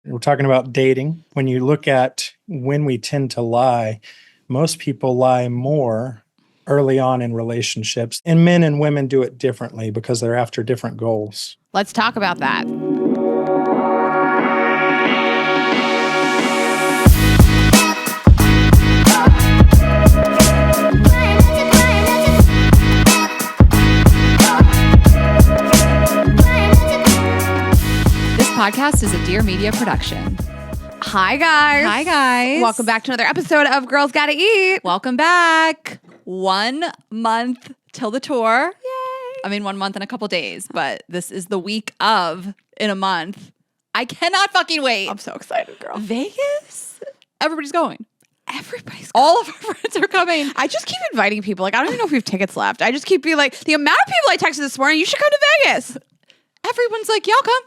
We're talking about dating. When you look at when we tend to lie, most people lie more early on in relationships, and men and women do it differently because they're after different goals. Let's talk about that. Podcast is a Dear Media production. Hi, guys. Hi, guys. Welcome back to another episode of Girls Gotta Eat. Welcome back. 1 month till the tour. Yay. I mean, 1 month and a couple days, but this is the week of in a month. I cannot fucking wait. I'm so excited, girl. Vegas? Everybody's going. Everybody's All of our friends are coming. I just keep inviting people. Like, I don't even know if we have tickets left. I just keep being like, the amount of people I texted this morning, you should come to Vegas. Everyone's like, y'all come.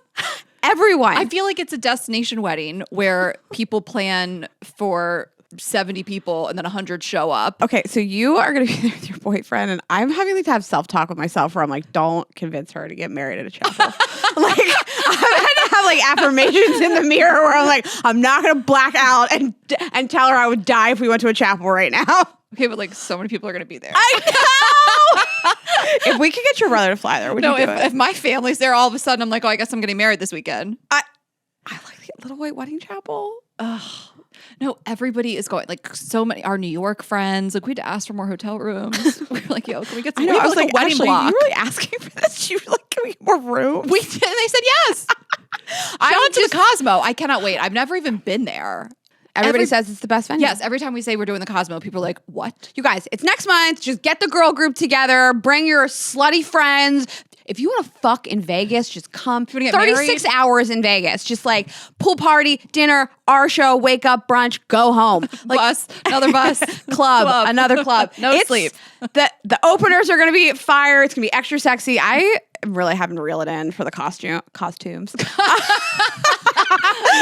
Everyone. I feel like it's a destination wedding where people plan for 70 people and then 100 show up. Okay, so you are going to be there with your boyfriend, and I'm having to have self-talk with myself where I'm like, don't convince her to get married at a chapel. Like, I'm going to have like affirmations in the mirror where I'm like, I'm not going to black out and tell her I would die if we went to a chapel right now. Okay, but like so many people are going to be there. I know! If we could get your brother to fly there, would you do it? If my family's there, all of a sudden I'm like, oh, I guess I'm getting married this weekend. I like the Little White Wedding Chapel. Ugh. No, everybody is going. Like so many, our New York friends. Like we had to ask for more hotel rooms. We were like, yo, can we get some? I know. I was like, a wedding Ashley, block. you really asking for this? You were like, can we get more rooms? We did, and they said yes. I went to the Cosmo. I cannot wait. I've never even been there. Everybody says it's the best venue. Yes, every time we say we're doing the Cosmo, people are like, what? You guys, it's next month. Just get the girl group together. Bring your slutty friends. If you want to fuck in Vegas, just come. 36 hours in Vegas. Just like pool party, dinner, our show, wake up, brunch, go home. Like, bus, another bus, club, another club. No sleep. The openers are going to be fire. It's going to be extra sexy. I am really having to reel it in for the costumes.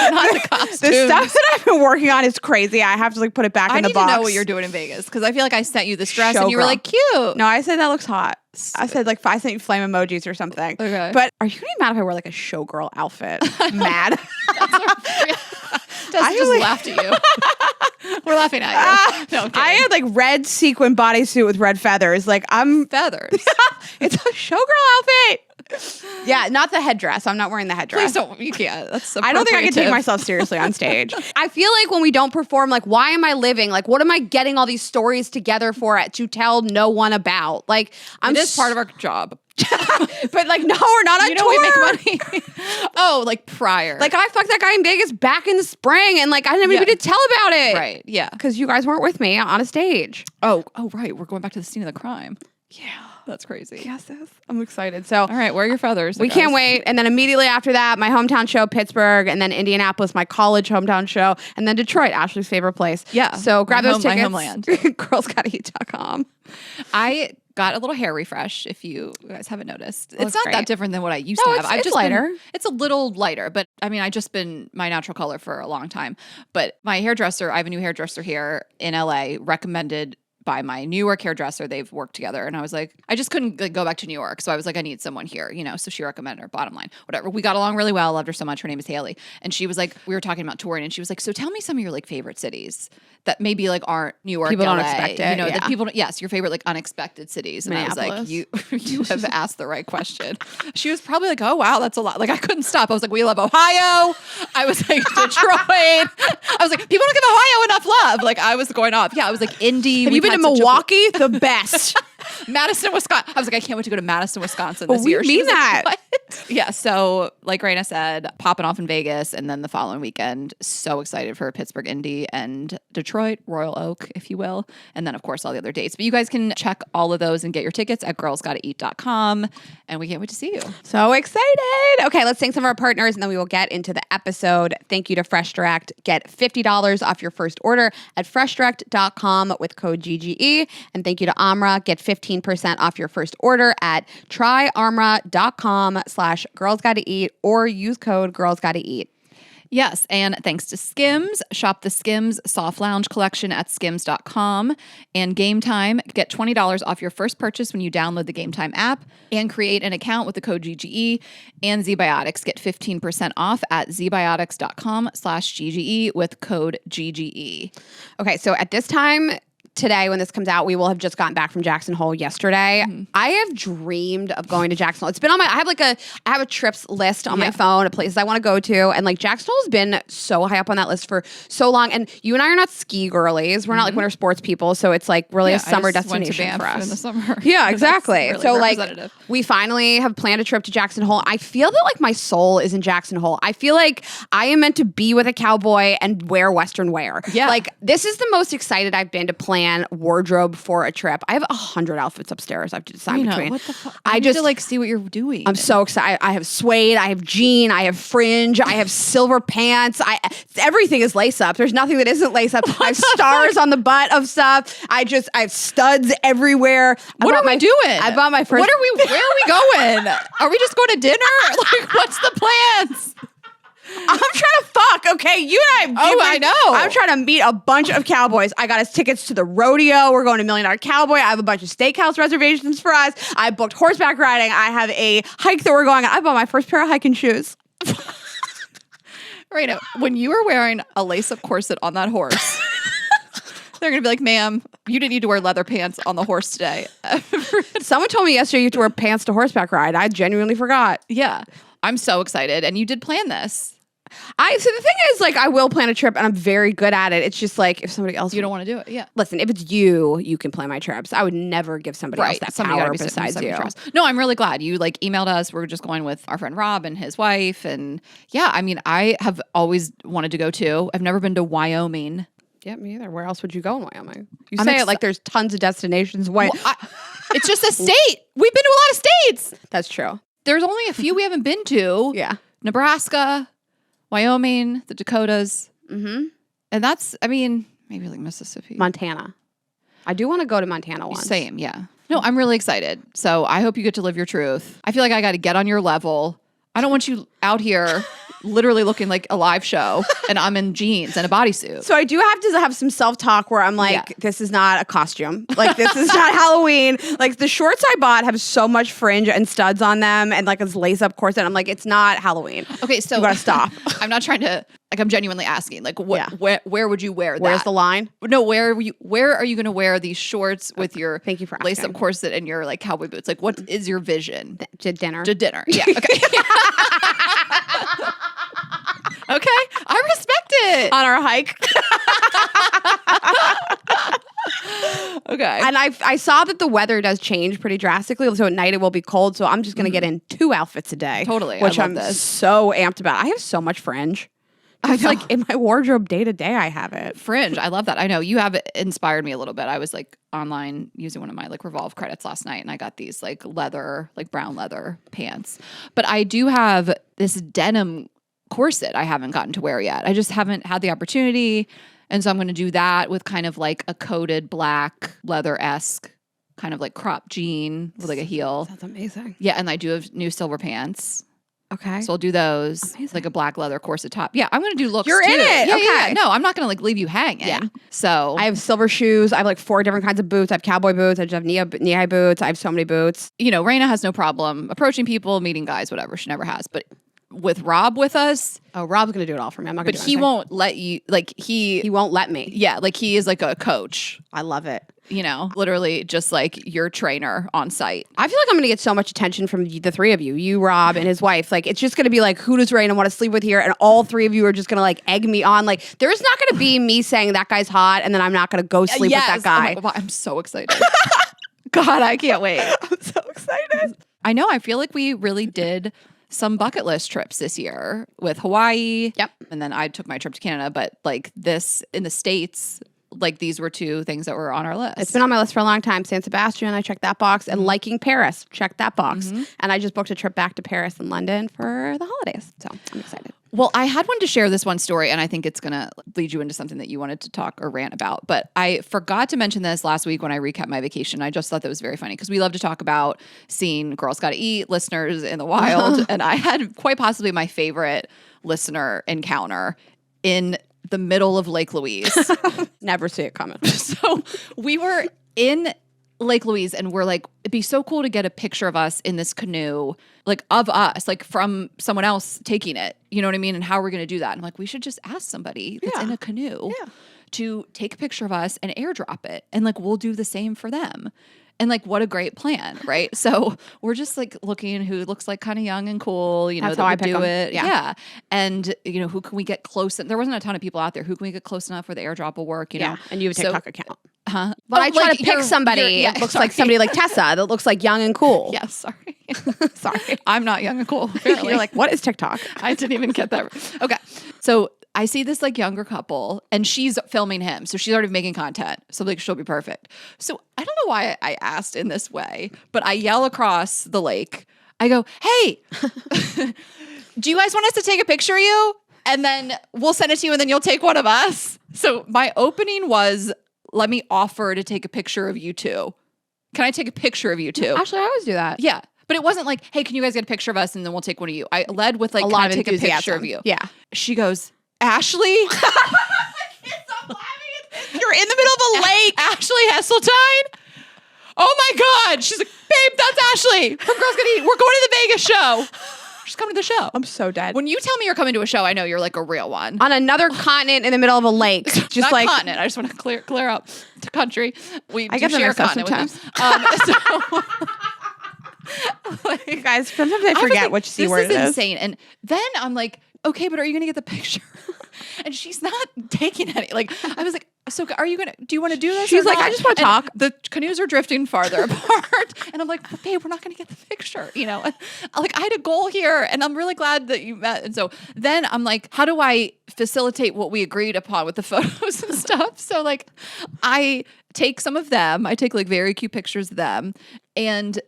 Not the costumes. The stuff that I've been working on is crazy. I have to like put it back in the box. I need to know what you're doing in Vegas because I feel like I sent you this dress and you were Showgirl. like, cute. No, I said that looks hot. I said like I sent you flame emojis or something. Okay. But are you gonna be mad if I wear like a showgirl outfit? Mad. Tess just laughed at you. We're laughing at you. No, I'm kidding. I had like red sequin bodysuit with red feathers. Like I'm feathers. It's a showgirl outfit. Yeah, not the headdress. I'm not wearing the headdress. Please don't. You can't. That's I don't think I can take myself seriously on stage. I feel like when we don't perform, like, why am I living? Like, what am I getting all these stories together for to tell no one about? Like, I'm just part of our job. But like, no, we're not on tour. We make money. Oh, like prior. Like, I fucked that guy in Vegas back in the spring, and like, I didn't have anybody to tell about it. Right. Yeah. Because you guys weren't with me on a stage. Oh, right. We're going back to the scene of the crime. Yeah. That's crazy. Yes, I'm excited. So, all right, where are your feathers? We can't wait. And then immediately after that, my hometown show, Pittsburgh, and then Indianapolis, my college hometown show, and then Detroit, Ashley's favorite place. Yeah. So grab those tickets. My homeland. Girlsgottaeat.com. I got a little hair refresh, if you guys haven't noticed. It's not that different than what I used to have. It's lighter. It's a little lighter, but I mean, I've just been my natural color for a long time. But my hairdresser, I have a new hairdresser here in LA, recommended by my New York hairdresser. They've worked together. And I was like, I just couldn't go back to New York. So I was like, I need someone here, So she recommended her, bottom line, whatever. We got along really well. Loved her so much. Her name is Haley. And she was like, we were talking about touring and she was like, so tell me some of your like favorite cities that maybe like aren't New York, people LA, don't expect it. that people, yes, your favorite like unexpected cities. And I was like, you have asked the right question. She was probably like, oh wow, that's a lot. Like I couldn't stop. I was like, we love Ohio. I was like, Detroit. I was like, people don't give Ohio enough love. Like I was going off. Yeah, I was like, Indy. Have you been to Milwaukee? The best. Madison, Wisconsin. I was like, I can't wait to go to Madison, Wisconsin this we year. mean that. Like, what? Yeah. So like Rayna said, popping off in Vegas and then the following weekend, so excited for Pittsburgh, Indy, and Detroit, Royal Oak, if you will. And then of course all the other dates. But you guys can check all of those and get your tickets at girlsgottaeat.com. And we can't wait to see you. So excited. Okay, let's thank some of our partners and then we will get into the episode. Thank you to Fresh Direct. Get $50 off your first order at freshdirect.com with code GGE. And thank you to Amra. Get 15% off your first order at tryarmra.com/girlsgottaeat or use code girlsgottaeat. Yes, and thanks to Skims, shop the Skims Soft Lounge collection at skims.com. And Game Time, get $20 off your first purchase when you download the Game Time app and create an account with the code GGE. And ZBiotics, get 15% off at zbiotics.com/GGE with code GGE. Okay, so at this time today, when this comes out, we will have just gotten back from Jackson Hole yesterday. I have dreamed of going to Jackson Hole. It's been on I have a trips list on my phone of places I want to go to. And like Jackson Hole has been so high up on that list for so long. And you and I are not ski girlies. We're not like winter sports people. So it's like really a summer destination for us. In the summer. Yeah, exactly. Really so like we finally have planned a trip to Jackson Hole. I feel that like my soul is in Jackson Hole. I feel like I am meant to be with a cowboy and wear Western wear. Yeah. Like this is the most excited I've been to plan wardrobe for a trip. I have 100 outfits upstairs I have to decide between. What the fuck? I just to like see what you're doing. I'm so excited. I have suede, I have jean, I have fringe, I have silver pants. Everything is lace up. There's nothing that isn't lace up. I have stars on the butt of stuff. I have studs everywhere. What are we doing? I bought my first. Where are we going? Are we just going to dinner? Like, what's the plans? I'm trying to fuck, okay? You and I know. I'm trying to meet a bunch of cowboys. I got us tickets to the rodeo. We're going to $1 Million Cowboy. I have a bunch of steakhouse reservations for us. I booked horseback riding. I have a hike that we're going on. I bought my first pair of hiking shoes. Rayna, when you were wearing a lace-up corset on that horse, they're going to be like, ma'am, you didn't need to wear leather pants on the horse today. Someone told me yesterday you have to wear pants to horseback ride. I genuinely forgot. Yeah. I'm so excited. And you did plan this. So the thing is, like, I will plan a trip and I'm very good at it. It's just like if somebody else you don't want to do it. Yeah. Listen, if it's you can plan my trips. I would never give somebody else that power besides you. No, I'm really glad you like emailed us. We're just going with our friend Rob and his wife. And yeah, I mean, I have always wanted to go too. I've never been to Wyoming. Yeah, me either. Where else would you go in Wyoming? You say it like there's tons of destinations. It's just a state. We've been to a lot of states. That's true. There's only a few we haven't been to. Yeah. Nebraska, Wyoming, the Dakotas. Mm-hmm. And that's, I mean, maybe like Mississippi. Montana. I do want to go to Montana once. Same, yeah. No, I'm really excited. So I hope you get to live your truth. I feel like I got to get on your level. I don't want you out here literally looking like a live show and I'm in jeans and a bodysuit. So I do have to have some self-talk where I'm like, this is not a costume. Like, this is not Halloween. Like, the shorts I bought have so much fringe and studs on them and like this lace-up corset. I'm like, it's not Halloween. Okay, so you gotta stop. I'm not trying to, like, I'm genuinely asking, like, where would you wear that? Where's the line? No, where are you going to wear these shorts with your Thank you for lace-up corset and your like cowboy boots? Like, what is your vision? To dinner. To dinner. Yeah. Okay. Okay, I respect it. On our hike. Okay. And I saw that the weather does change pretty drastically. So at night it will be cold. So I'm just going to get in 2 outfits a day. Totally. Which I'm so amped about. I have so much fringe. It's like in my wardrobe day to day, I have it. Fringe. I love that. I know you have inspired me a little bit. I was like online using one of my like Revolve credits last night and I got these like leather, like brown leather pants. But I do have this denim corset I haven't gotten to wear yet. I just haven't had the opportunity. And so I'm going to do that with kind of like a coated black leather-esque kind of like crop jean with like a heel. That's amazing. Yeah. And I do have new silver pants. Okay. So I'll do those. Amazing. Like a black leather corset top. Yeah, I'm going to do looks You're too. in it. Yeah, okay. Yeah. No, I'm not going to like leave you hanging. Yeah. So I have silver shoes. I have like 4 different kinds of boots. I have cowboy boots. I just have knee-high boots. I have so many boots. You know, Rayna has no problem approaching people, meeting guys, whatever. She never has. But with Rob with us. Oh, Rob's going to do it all for me. I'm not going to do anything. But he won't let you, like he won't let me. Yeah, like he is like a coach. I love it. You know, literally just like your trainer on site. I feel like I'm going to get so much attention from the 3 of you, Rob, and his wife. Like, it's just going to be like, who does Rayna want to sleep with here? And all 3 of you are just going to like egg me on. Like, there's not going to be me saying that guy's hot and then I'm not going to go sleep with that guy. Oh I'm so excited. God, I can't wait. I'm so excited. I know. I feel like we really did some bucket list trips this year with Hawaii. Yep. And then I took my trip to Canada, but like this in the States, like these were 2 things that were on our list. It's been on my list for a long time. San Sebastian, I checked that box. And liking Paris, checked that box. And I just booked a trip back to Paris and London for the holidays. So I'm excited. Well, I had one to share this one story, and I think it's going to lead you into something that you wanted to talk or rant about. But I forgot to mention this last week when I recapped my vacation. I just thought that was very funny because we love to talk about seeing Girls Gotta Eat listeners in the wild. And I had quite possibly my favorite listener encounter in the middle of Lake Louise. Never see it coming. So we were in Lake Louise and we're like, it'd be so cool to get a picture of us in this canoe, like of us, like from someone else taking it. You know what I mean? And how are we going to do that? And I'm like, we should just ask somebody that's in a canoe to take a picture of us and airdrop it. And like, we'll do the same for them. And like, what a great plan, right? So we're just like looking who looks like kind of young and cool, you know, That's that how I would pick do 'em. it. Yeah. And, you know, who can we get close? There wasn't a ton of people out there. Who can we get close enough where the airdrop will work, you know? And you have a So- TikTok account. Huh? But I try like to pick somebody. It looks like sorry. somebody like Tessa that looks like young and cool. Yeah, sorry. Sorry. I'm not young and cool. Apparently. You're like, what is TikTok? I didn't even get that. Okay. So I see this like younger couple and she's filming him. So she's already making content. So like she'll be perfect. So I don't know why I asked in this way, but I yell across the lake. I go, hey, do you guys want us to take a picture of you? And then we'll send it to you and then you'll take one of us. So my opening was, let me offer to take a picture of you two. Can I take a picture of you two? Actually, I always do that. Yeah. But it wasn't like, hey, can you guys get a picture of us and then we'll take one of you. I led with like, A can lot I of take a picture enthusiasm. of you? Yeah. She goes, Ashley? You're in the middle of a lake. Ashley Hesseltine? Oh my God. She's like, babe, that's Ashley from Girls Gotta Eat. We're going to the Vegas show. She's coming to the show. I'm so dead. When you tell me you're coming to a show, I know you're like a real one. On another continent in the middle of a lake. Just Not like continent. I just want to clear up the country. We I do get them share a mixed up continent sometimes. with them. You guys, sometimes I forget like, which C word it This is is. insane. And then I'm like, okay, but are you going to get the picture? And she's not taking any. Like, I was like, so are you going to, do you want to do this? She's or like, not? I just wanna And talk. The canoes are drifting farther apart. And I'm like, but babe, we're not going to get the picture. You know, and, like I had a goal here and I'm really glad that you met. And so then I'm like, how do I facilitate what we agreed upon with the photos and stuff? So like, I take some of them. I take like very cute pictures of them. And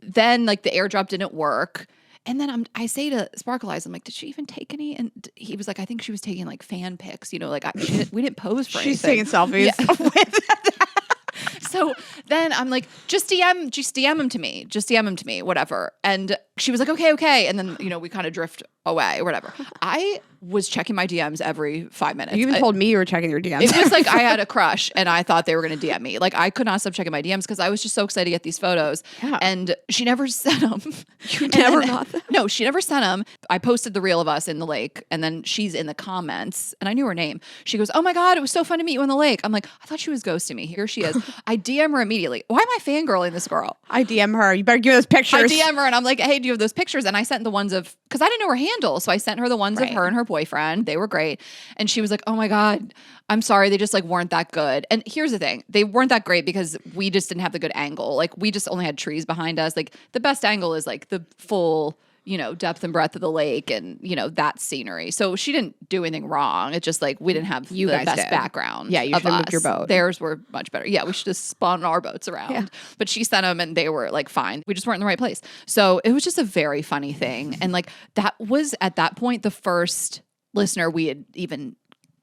then like the airdrop didn't work. And then I say to Sparkle Eyes, I'm like, did she even take any? And he was like, I think she was taking like fan pics, you know, like we didn't pose for She's anything. taking selfies. Yeah. So then I'm like, just DM him to me. Just DM him to me, whatever. And she was like, okay. And then, you know, we kind of drift away or whatever. I was checking my DMs every 5 minutes. You even told me you were checking your DMs. It was like I had a crush and I thought they were going to DM me. Like I could not stop checking my DMs because I was just so excited to get these photos. Yeah. And she never sent them. You never got them? No, she never sent them. I posted the reel of us in the lake and then she's in the comments and I knew her name. She goes, oh my God, it was so fun to meet you in the lake. I'm like, I thought she was ghosting me. Here she is. I DM her immediately. Why am I fangirling this girl? I DM her. You better give me those pictures. I DM her and I'm like, hey, do you have those pictures? And I sent the ones of, because I didn't know her handle. So I sent her the ones of Right. her and her boyfriend. They were great. And she was like, oh my God, I'm sorry. They just like weren't that good. And here's the thing. They weren't that great because we just didn't have the good angle. Like we just only had trees behind us. Like the best angle is like the full, you know, depth and breadth of the lake and, you know, that scenery. So she didn't do anything wrong. It's just like we didn't have You the guys best did. background. Yeah, you of should have moved us. your boat. Theirs were much better. Yeah, we should have spun our boats around. Yeah. But she sent them and they were like fine. We just weren't in the right place. So it was just a very funny thing. And like that was at that point the first listener we had even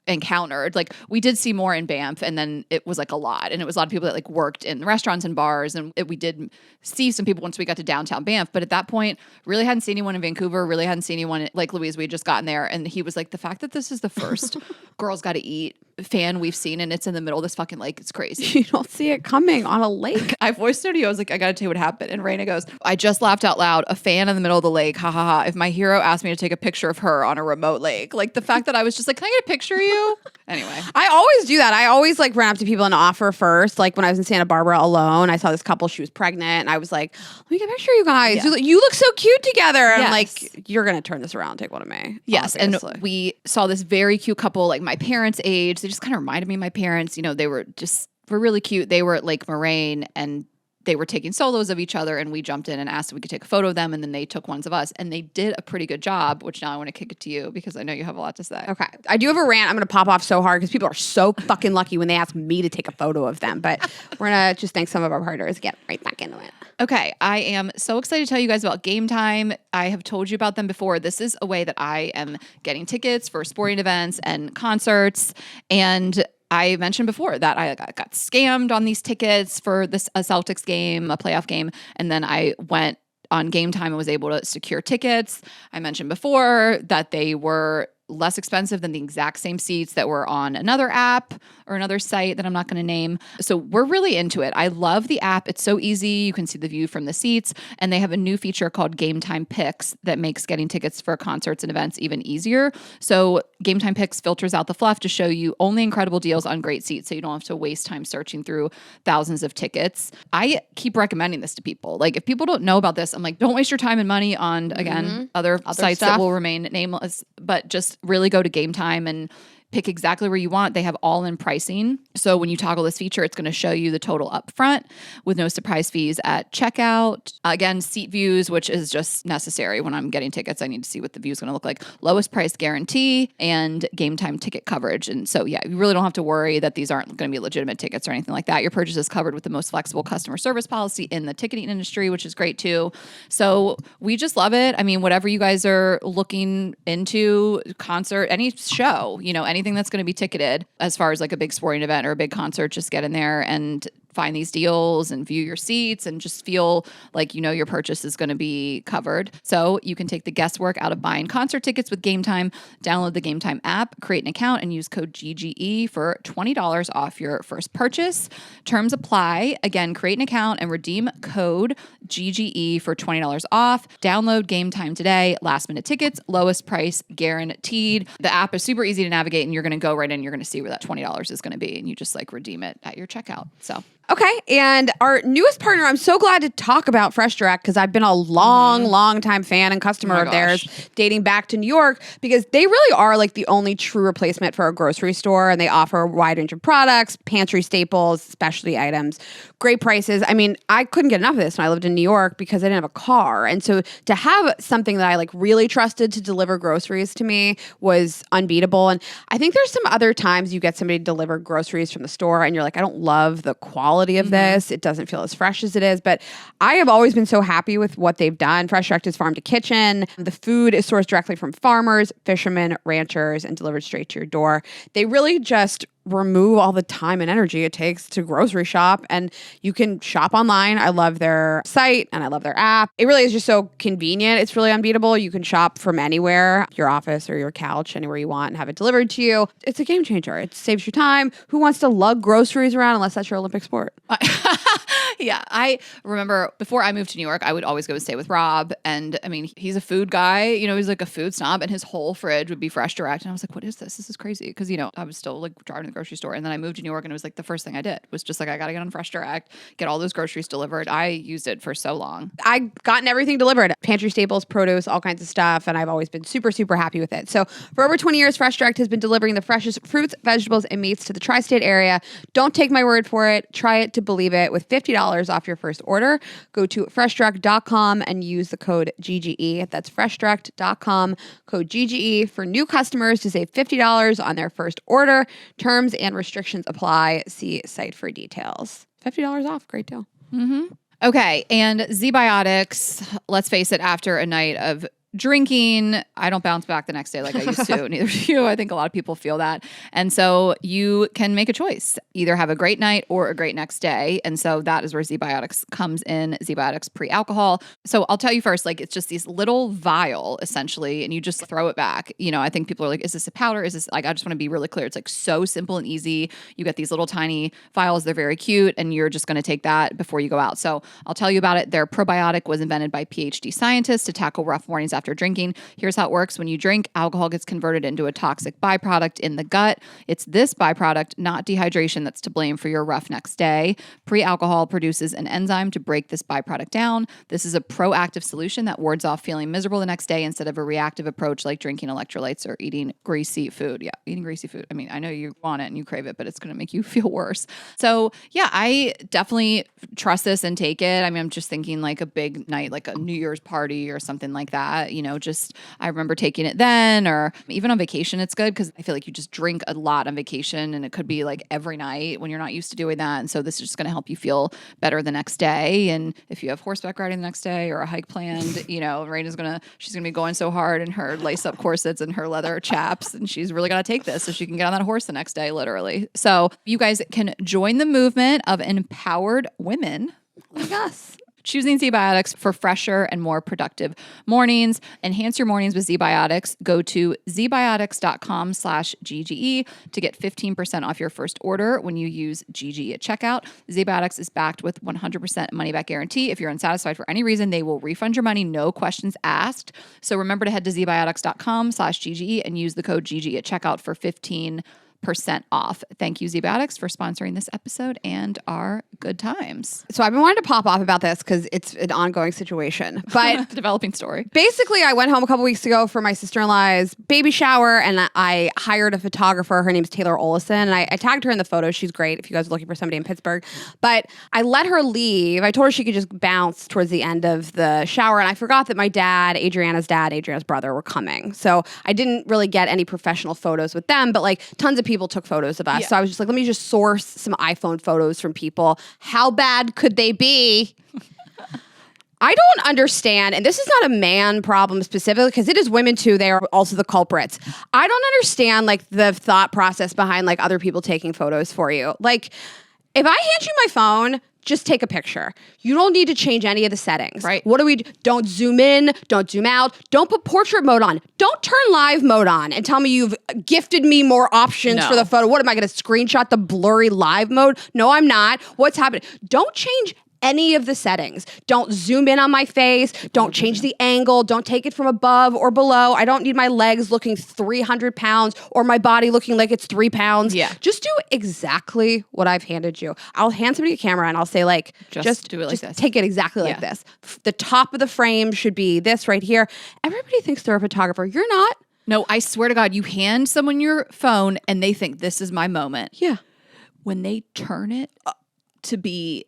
encountered. Like we did see more in Banff and then it was like a lot. And it was a lot of people that like worked in restaurants and bars. And we did see some people once we got to downtown Banff. But at that point, really hadn't seen anyone in Vancouver, really hadn't seen anyone like Louise. We had just gotten there. And he was like, the fact that this is the first Girls Gotta Eat fan we've seen and it's in the middle of this fucking lake, it's crazy. You don't see it coming on a lake. I voiced her to you. I was like, I gotta tell you what happened. And Rayna goes, I just laughed out loud. A fan in the middle of the lake. Ha ha ha. If my hero asked me to take a picture of her on a remote lake, like the fact that I was just like, can I get a picture of you? Anyway. I always do that. I always like run up to people and offer first. Like when I was in Santa Barbara alone, I saw this couple. She was pregnant, and I was like, "Let me get a picture of you guys. Yeah. You look so cute together." And I'm Yes. like, "You're gonna turn this around and take one of me." Yes, obviously. and we saw this very cute couple, like my parents' age. They just kind of reminded me of my parents. You know, we're really cute. They were at Lake Moraine, and they were taking solos of each other, and we jumped in and asked if we could take a photo of them, and then they took ones of us, and they did a pretty good job, which now I want to kick it to you because I know you have a lot to say. Okay. I do have a rant. I'm going to pop off so hard because people are so fucking lucky when they ask me to take a photo of them. But we're going to just thank some of our partners, get right back into it. Okay, I am so excited to tell you guys about Game Time. I have told you about them before. This is a way that I am getting tickets for sporting events and concerts. And I mentioned before that I got scammed on these tickets for a Celtics game, a playoff game. And then I went on Game Time and was able to secure tickets. I mentioned before that they were less expensive than the exact same seats that were on another app or another site that I'm not going to name. So we're really into it. I love the app. It's so easy. You can see the view from the seats, and they have a new feature called Game Time Pics that makes getting tickets for concerts and events even easier. So Game Time Pics filters out the fluff to show you only incredible deals on great seats, so you don't have to waste time searching through thousands of tickets. I keep recommending this to people. Like, if people don't know about this, I'm like, don't waste your time and money on, again, other sites stuff that will remain nameless, but just really go to Game Time and pick exactly where you want. They have all-in pricing. So when you toggle this feature, it's going to show you the total up front with no surprise fees at checkout. Again, seat views, which is just necessary. When I'm getting tickets, I need to see what the view is going to look like. Lowest price guarantee and Game Time ticket coverage. And so, yeah, you really don't have to worry that these aren't going to be legitimate tickets or anything like that. Your purchase is covered with the most flexible customer service policy in the ticketing industry, which is great too. So we just love it. I mean, whatever you guys are looking into, concert, any show, anything that's going to be ticketed as far as like a big sporting event or a big concert, just get in there and find these deals and view your seats and just feel like your purchase is going to be covered. So you can take the guesswork out of buying concert tickets with Game Time. Download the Game Time app, create an account, and use code GGE for $20 off your first purchase. Terms apply. Again, create an account and redeem code GGE for $20 off. Download Game Time today. Last minute tickets, lowest price guaranteed. The app is super easy to navigate, and you're going to go right in. You're going to see where that $20 is going to be, and you just redeem it at your checkout. So. Okay, and our newest partner, I'm so glad to talk about Fresh Direct because I've been a long time fan and customer of theirs dating back to New York, because they really are like the only true replacement for a grocery store, and they offer a wide range of products, pantry staples, specialty items, great prices. I mean, I couldn't get enough of this when I lived in New York because I didn't have a car, and so to have something that I really trusted to deliver groceries to me was unbeatable. And I think there's some other times you get somebody to deliver groceries from the store and you're like, I don't love the quality of this. It doesn't feel as fresh as it is, but I have always been so happy with what they've done. Fresh Direct is farm to kitchen. The food is sourced directly from farmers, fishermen, ranchers, and delivered straight to your door. They really just remove all the time and energy it takes to grocery shop, and you can shop online. I love their site and I love their app. It really is just so convenient. It's really unbeatable. You can shop from anywhere, your office or your couch, anywhere you want, and have it delivered to you. It's a game changer. It saves you time. Who wants to lug groceries around unless that's your Olympic sport? Yeah, I remember before I moved to New York, I would always go and stay with Rob. And I mean, he's a food guy, he's like a food snob, and his whole fridge would be Fresh Direct. And I was like, what is this? This is crazy. Because, I was still driving to the grocery store. And then I moved to New York, and it was the first thing I did was just I got to get on Fresh Direct, get all those groceries delivered. I used it for so long. I gotten everything delivered, pantry staples, produce, all kinds of stuff. And I've always been super, super happy with it. So for over 20 years, Fresh Direct has been delivering the freshest fruits, vegetables, and meats to the tri-state area. Don't take my word for it. Try it to believe it with $50 off your first order. Go to freshdirect.com and use the code GGE. That's freshdirect.com, code GGE for new customers to save $50 on their first order. Terms and restrictions apply. See site for details. $50 off. Great deal. Okay. And Z-Biotics, let's face it, after a night of drinking, I don't bounce back the next day like I used to. Neither do you. I think a lot of people feel that. And so you can make a choice, either have a great night or a great next day. And so that is where Z-Biotics comes in, Z-Biotics pre-alcohol. So I'll tell you first, it's just these little vial essentially, and you just throw it back. I think people are like, is this a powder? Is this I just want to be really clear. It's so simple and easy. You get these little tiny vials. They're very cute. And you're just going to take that before you go out. So I'll tell you about it. Their probiotic was invented by PhD scientists to tackle rough mornings after drinking. Here's how it works. When you drink, alcohol gets converted into a toxic byproduct in the gut. It's this byproduct, not dehydration, that's to blame for your rough next day. Pre-alcohol produces an enzyme to break this byproduct down. This is a proactive solution that wards off feeling miserable the next day instead of a reactive approach like drinking electrolytes or eating greasy food. Yeah, eating greasy food. I mean, I know you want it and you crave it, but it's going to make you feel worse. So yeah, I definitely trust this and take it. I mean, I'm just thinking like a big night, like a New Year's party or something like that. Just I remember taking it then, or even on vacation, it's good because I feel like you just drink a lot on vacation and it could be like every night when you're not used to doing that. And so this is just going to help you feel better the next day. And if you have horseback riding the next day or a hike planned, Rayna's she's going to be going so hard in her lace up corsets and her leather chaps. And she's really going to take this so she can get on that horse the next day, literally. So you guys can join the movement of empowered women like us, choosing ZBiotics for fresher and more productive mornings. Enhance your mornings with ZBiotics. Go to zbiotics.com/GGE to get 15% off your first order when you use GGE at checkout. ZBiotics is backed with 100% money back guarantee. If you're unsatisfied for any reason, they will refund your money, no questions asked. So remember to head to zbiotics.com/GGE and use the code GGE at checkout for 15% off. Thank you, ZBiotics, for sponsoring this episode and our good times. So I've been wanting to pop off about this because it's an ongoing situation. But developing story. Basically, I went home a couple weeks ago for my sister-in-law's baby shower, and I hired a photographer. Her name's Taylor Olison, and I tagged her in the photo. She's great if you guys are looking for somebody in Pittsburgh. But I let her leave. I told her she could just bounce towards the end of the shower, and I forgot that my dad, Adriana's brother, were coming. So I didn't really get any professional photos with them, but like tons of people took photos of us. Yeah. So I was just like, let me just source some iPhone photos from people. How bad could they be? I don't understand, and this is not a man problem specifically, because it is women too. They are also the culprits. I don't understand like the thought process behind like other people taking photos for you. Like, if I hand you my phone, just take a picture. You don't need to change any of the settings. Right. What do we do? Don't zoom in. Don't zoom out. Don't put portrait mode on. Don't turn live mode on and tell me you've gifted me more options for the photo. What, am I going to screenshot the blurry live mode? No, I'm not. What's happening? Don't change any of the settings. Don't zoom in on my face. Don't change the angle. Don't take it from above or below. I don't need my legs looking 300 pounds or my body looking like it's 3 pounds. Yeah. Just do exactly what I've handed you. I'll hand somebody a camera and I'll say like, just do it like this. Take it exactly like this. The top of the frame should be this right here. Everybody thinks they're a photographer. You're not. No, I swear to God, you hand someone your phone and they think this is my moment. Yeah. When they turn it to be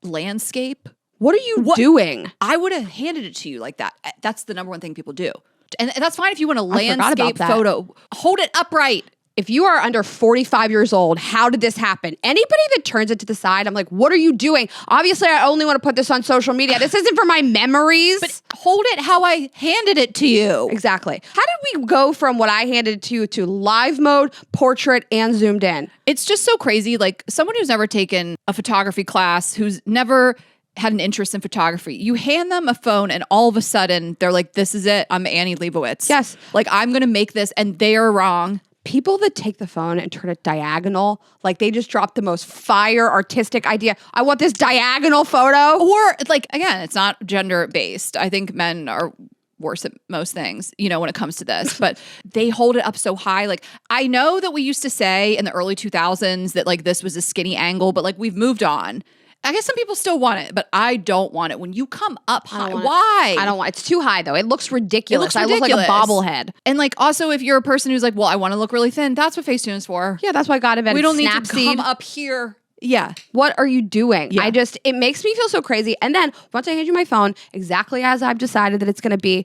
landscape, what are you doing? I would have handed it to you like that. That's the number one thing people do. And that's fine if you want a I forgot about landscape that. photo. Hold it upright. If you are under 45 years old, how did this happen? Anybody that turns it to the side, I'm like, what are you doing? Obviously, I only want to put this on social media. This isn't for my memories. But hold it how I handed it to you. Exactly. How did we go from what I handed to you to live mode, portrait, and zoomed in? It's just so crazy. Like someone who's never taken a photography class, who's never had an interest in photography, you hand them a phone and all of a sudden they're like, this is it. I'm Annie Leibovitz. Yes. Like I'm going to make this, and they are wrong. People that take the phone and turn it diagonal, like they just dropped the most fire artistic idea. I want this diagonal photo. Or like, again, it's not gender based. I think men are worse at most things, when it comes to this, but they hold it up so high. Like I know that we used to say in the early 2000s that like this was a skinny angle, but like we've moved on. I guess some people still want it, but I don't want it. When you come up high, why? I don't want It's too high, though. It looks ridiculous. I look like a bobblehead. And like, also, if you're a person who's like, well, I want to look really thin, that's what Facetune is for. Yeah, that's why God invented We don't need Snapseed. to come up here. Yeah. What are you doing? Yeah. It makes me feel so crazy. And then once I hand you my phone, exactly as I've decided that it's going to be,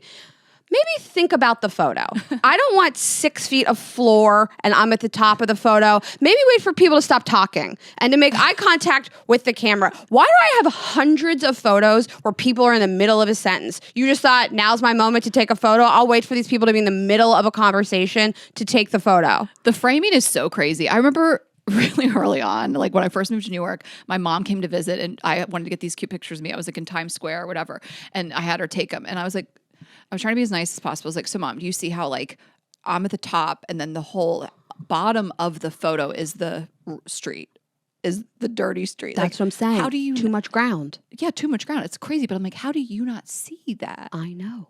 maybe think about the photo. I don't want 6 feet of floor and I'm at the top of the photo. Maybe wait for people to stop talking and to make eye contact with the camera. Why do I have hundreds of photos where people are in the middle of a sentence? You just thought, now's my moment to take a photo. I'll wait for these people to be in the middle of a conversation to take the photo. The framing is so crazy. I remember really early on, like when I first moved to New York, my mom came to visit and I wanted to get these cute pictures of me. I was like in Times Square or whatever. And I had her take them. And I was trying to be as nice as possible. I was like, so Mom, do you see how like I'm at the top and then the whole bottom of the photo is the street, is the dirty street. That's what I'm saying. How do you... Too much ground. Yeah, too much ground. It's crazy. But I'm like, how do you not see that? I know.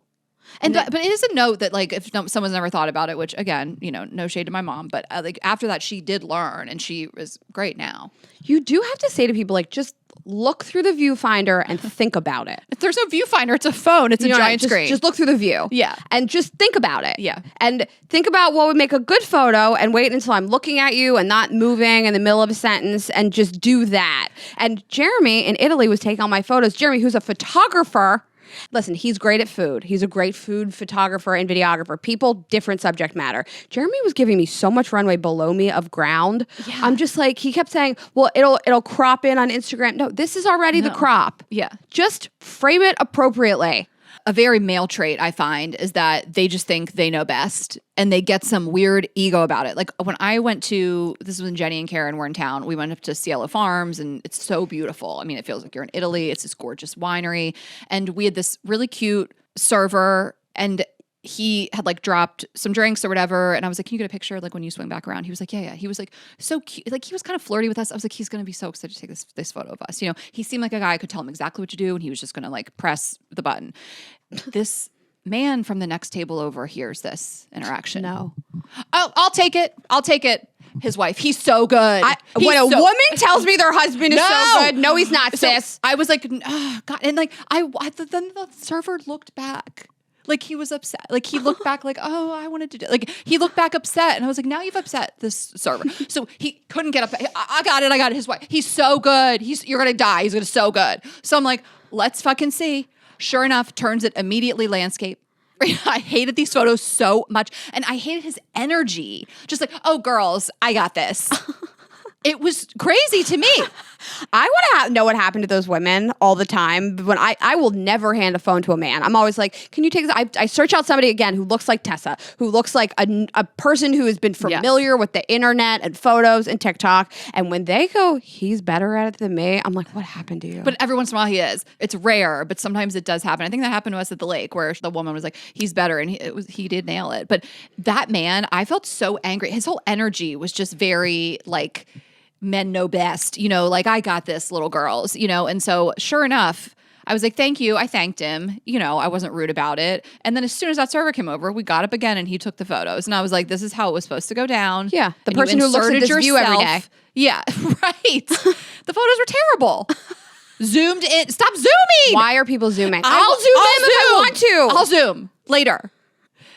But it is a note that like if someone's never thought about it, which again, no shade to my mom, but like after that she did learn and she is great now. You do have to say to people like just look through the viewfinder and think about it. If there's no viewfinder, it's a phone. It's a giant screen. Just look through the view. Yeah. And just think about it. Yeah. And think about what would make a good photo and wait until I'm looking at you and not moving in the middle of a sentence and just do that. And Jeremy in Italy was taking all my photos. Jeremy, who's a photographer. Listen, he's great at food. He's a great food photographer and videographer. People, different subject matter. Jeremy was giving me so much runway below me of ground. Yeah. I'm just like, he kept saying, well, it'll crop in on Instagram. No, this is already the crop. Yeah. Just frame it appropriately. A very male trait I find is that they just think they know best and they get some weird ego about it. Like when I went to, this was when Jenny and Karen were in town, we went up to Cielo Farms and it's so beautiful. I mean, it feels like you're in Italy. It's this gorgeous winery. And we had this really cute server and he had like dropped some drinks or whatever. And I was like, can you get a picture like when you swing back around? He was like, yeah. He was like so cute. Like he was kind of flirty with us. I was like, he's going to be so excited to take this photo of us. He seemed like a guy I could tell him exactly what to do. And he was just going to like press the button. This man from the next table over hears this interaction. No. Oh, I'll take it. His wife. He's so good. When a woman tells me their husband is so good, no, he's not, sis. I was like, oh, God. And like, then the server looked back. Like he was upset. Like he looked back like, oh, I wanted to do, like he looked back upset. And I was like, now you've upset this server. So he couldn't get up. I got it. His wife. He's so good. You're going to die. He's so good. So I'm like, let's fucking see. Sure enough, turns it immediately landscape. I hated these photos so much. And I hated his energy. Just like, oh, girls, I got this. It was crazy to me. I want to know what happened to those women all the time. When I will never hand a phone to a man. I'm always like, can you take this? I search out somebody again who looks like Tessa, who looks like a person who has been familiar with the internet and photos and TikTok. And when they go, he's better at it than me, I'm like, what happened to you? But every once in a while he is. It's rare, but sometimes it does happen. I think that happened to us at the lake where the woman was like, he's better. And he did nail it. But that man, I felt so angry. His whole energy was just very like, men know best, like I got this, little girls, and so sure enough, I was like, thank you. I thanked him. I wasn't rude about it. And then as soon as that server came over, we got up again and he took the photos. And I was like, this is how it was supposed to go down. Yeah. The person who looks at this view every day. Yeah, right. The photos were terrible. Zoomed in. Stop zooming. Why are people zooming? I'll zoom if I want to. I'll zoom later.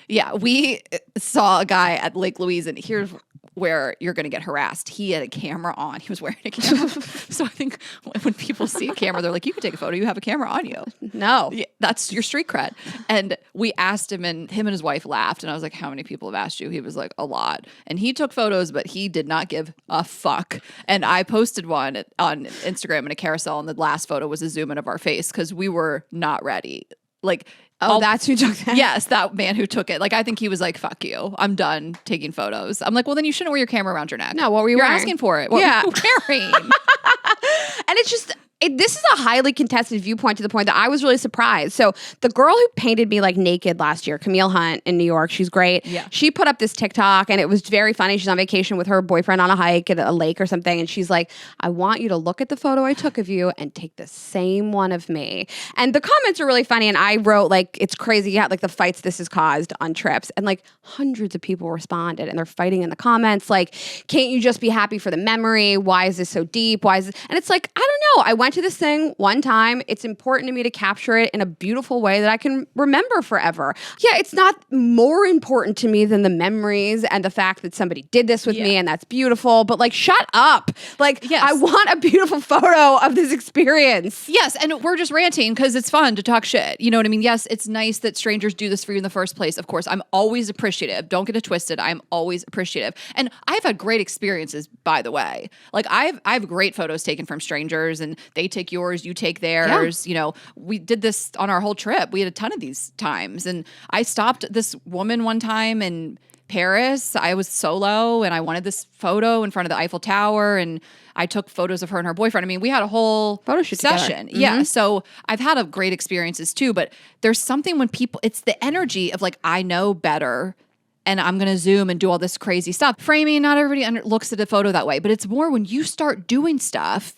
Yeah. We saw a guy at Lake Louise and here's where you're going to get harassed. He had a camera on. He was wearing a camera. So I think when people see a camera, they're like, you can take a photo. You have a camera on you. No. Yeah, that's your street cred. And we asked him and his wife laughed. And I was like, how many people have asked you? He was like, a lot. And he took photos, but he did not give a fuck. And I posted one on Instagram in a carousel. And the last photo was a zoom in of our face because we were not ready. Like, that's who took that? Yes, that man who took it. Like, I think he was like, fuck you. I'm done taking photos. I'm like, well, then you shouldn't wear your camera around your neck. No, what were you You're wearing? asking for it. What were you wearing? And it's just, this is a highly contested viewpoint to the point that I was really surprised. So the girl who painted me like naked last year, Camille Hunt in New York, she's great. Yeah. She put up this TikTok and it was very funny. She's on vacation with her boyfriend on a hike at a lake or something. And she's like, I want you to look at the photo I took of you and take the same one of me. And the comments are really funny. And I wrote like, it's crazy how like the fights this has caused on trips. And like hundreds of people responded and they're fighting in the comments. Like, can't you just be happy for the memory? Why is this so deep? Why is this? And it's like, I don't know. I went to this thing one time. It's important to me to capture it in a beautiful way that I can remember forever. Yeah, it's not more important to me than the memories and the fact that somebody did this with me and that's beautiful. But like, shut up. Like, yes. I want a beautiful photo of this experience. Yes, and we're just ranting because it's fun to talk shit. You know what I mean? Yes, it's nice that strangers do this for you in the first place. Of course, I'm always appreciative. Don't get it twisted. I'm always appreciative. And I've had great experiences, by the way. Like, I have great photos taken from strangers and they take yours, you take theirs. Yeah. We did this on our whole trip. We had a ton of these times. And I stopped this woman one time in Paris. I was solo and I wanted this photo in front of the Eiffel Tower and I took photos of her and her boyfriend. I mean, we had a whole photo shoot session. Mm-hmm. Yeah. So I've had great experiences too, but there's something when people, it's the energy of like, I know better and I'm going to zoom and do all this crazy stuff. Framing, not everybody looks at a photo that way, but it's more when you start doing stuff,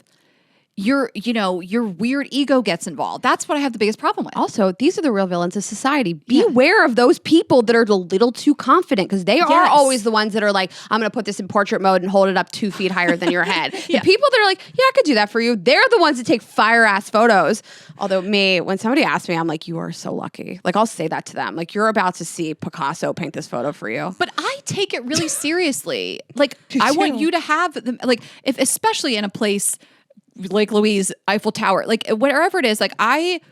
your weird ego gets involved. That's what I have the biggest problem with. Also, these are the real villains of society. Beware of those people that are a little too confident, because they are always the ones that are like, I'm going to put this in portrait mode and hold it up 2 feet higher than your head. The people that are like, yeah, I could do that for you. They're the ones that take fire-ass photos. Although when somebody asks me, I'm like, you are so lucky. Like, I'll say that to them. Like, you're about to see Picasso paint this photo for you. But I take it really seriously. Like, I want you to have them, like, if especially in a place like Louise, Eiffel Tower, like wherever it is, like I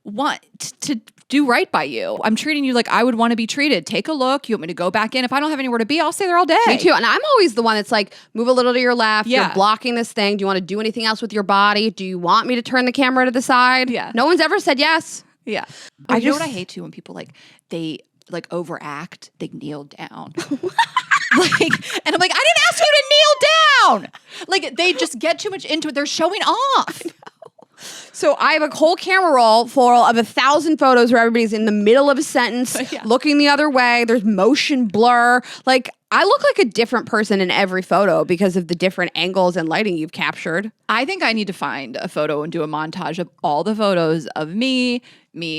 want to do right by you. I'm treating you like I would want to be treated. Take a look. You want me to go back in? If I don't have anywhere to be, I'll stay there all day. Me too. And I'm always the one that's like, move a little to your left. You're blocking this thing. Do you want to do anything else with your body? Do you want me to turn the camera to the side? Yeah. No one's ever said yes. Yeah. You know what I hate too? When people they overact, they kneel down. And I'm like, I didn't ask you to kneel down. Like, they just get too much into it. They're showing off. So I have a whole camera roll full of 1,000 photos where everybody's in the middle of a sentence, looking the other way. There's motion blur. Like, I look like a different person in every photo because of the different angles and lighting you've captured. I think I need to find a photo and do a montage of all the photos of me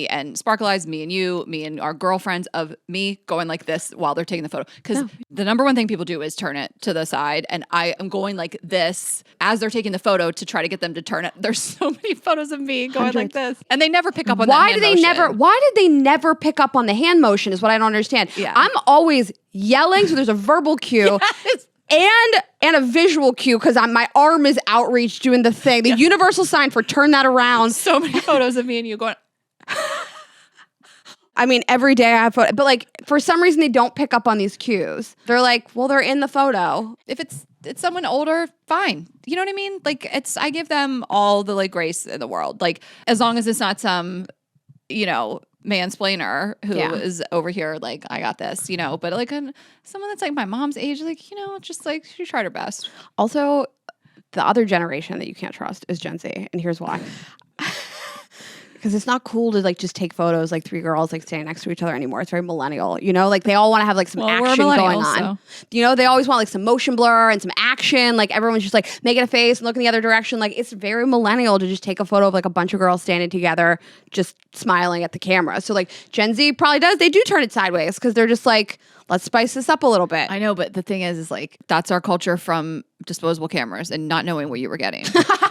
and Sparkle Eyes, me and you, me and our girlfriends, of me going like this while they're taking the photo. Because the number one thing people do is turn it to the side. And I am going like this as they're taking the photo to try to get them to turn it. There's so many photos of me going like this. And they never pick up on Why that did they never pick up on the hand motion is what I don't understand. Yeah. I'm always yelling, so there's a verbal cue. Yes. And a visual cue, because my arm is outreach doing the thing. The universal sign for turn that around. So many photos of me and you going. I mean, every day I have photos, but like for some reason they don't pick up on these cues. They're like, well, they're in the photo. If it's someone older, fine. You know what I mean? Like, I give them all the like grace in the world. Like, as long as it's not some, mansplainer who is over here like, I got this, but like someone that's like my mom's age, like, just like she tried her best. Also, the other generation that you can't trust is Gen Z, and here's why. Because it's not cool to like just take photos like 3 girls like standing next to each other anymore. It's very millennial, like they all want to have like some action going on. So. They always want like some motion blur and some action. Like everyone's just like making a face and looking the other direction. Like it's very millennial to just take a photo of like a bunch of girls standing together, just smiling at the camera. So like Gen Z probably does. They do turn it sideways because they're just like, let's spice this up a little bit. I know, but the thing is like that's our culture from disposable cameras and not knowing what you were getting.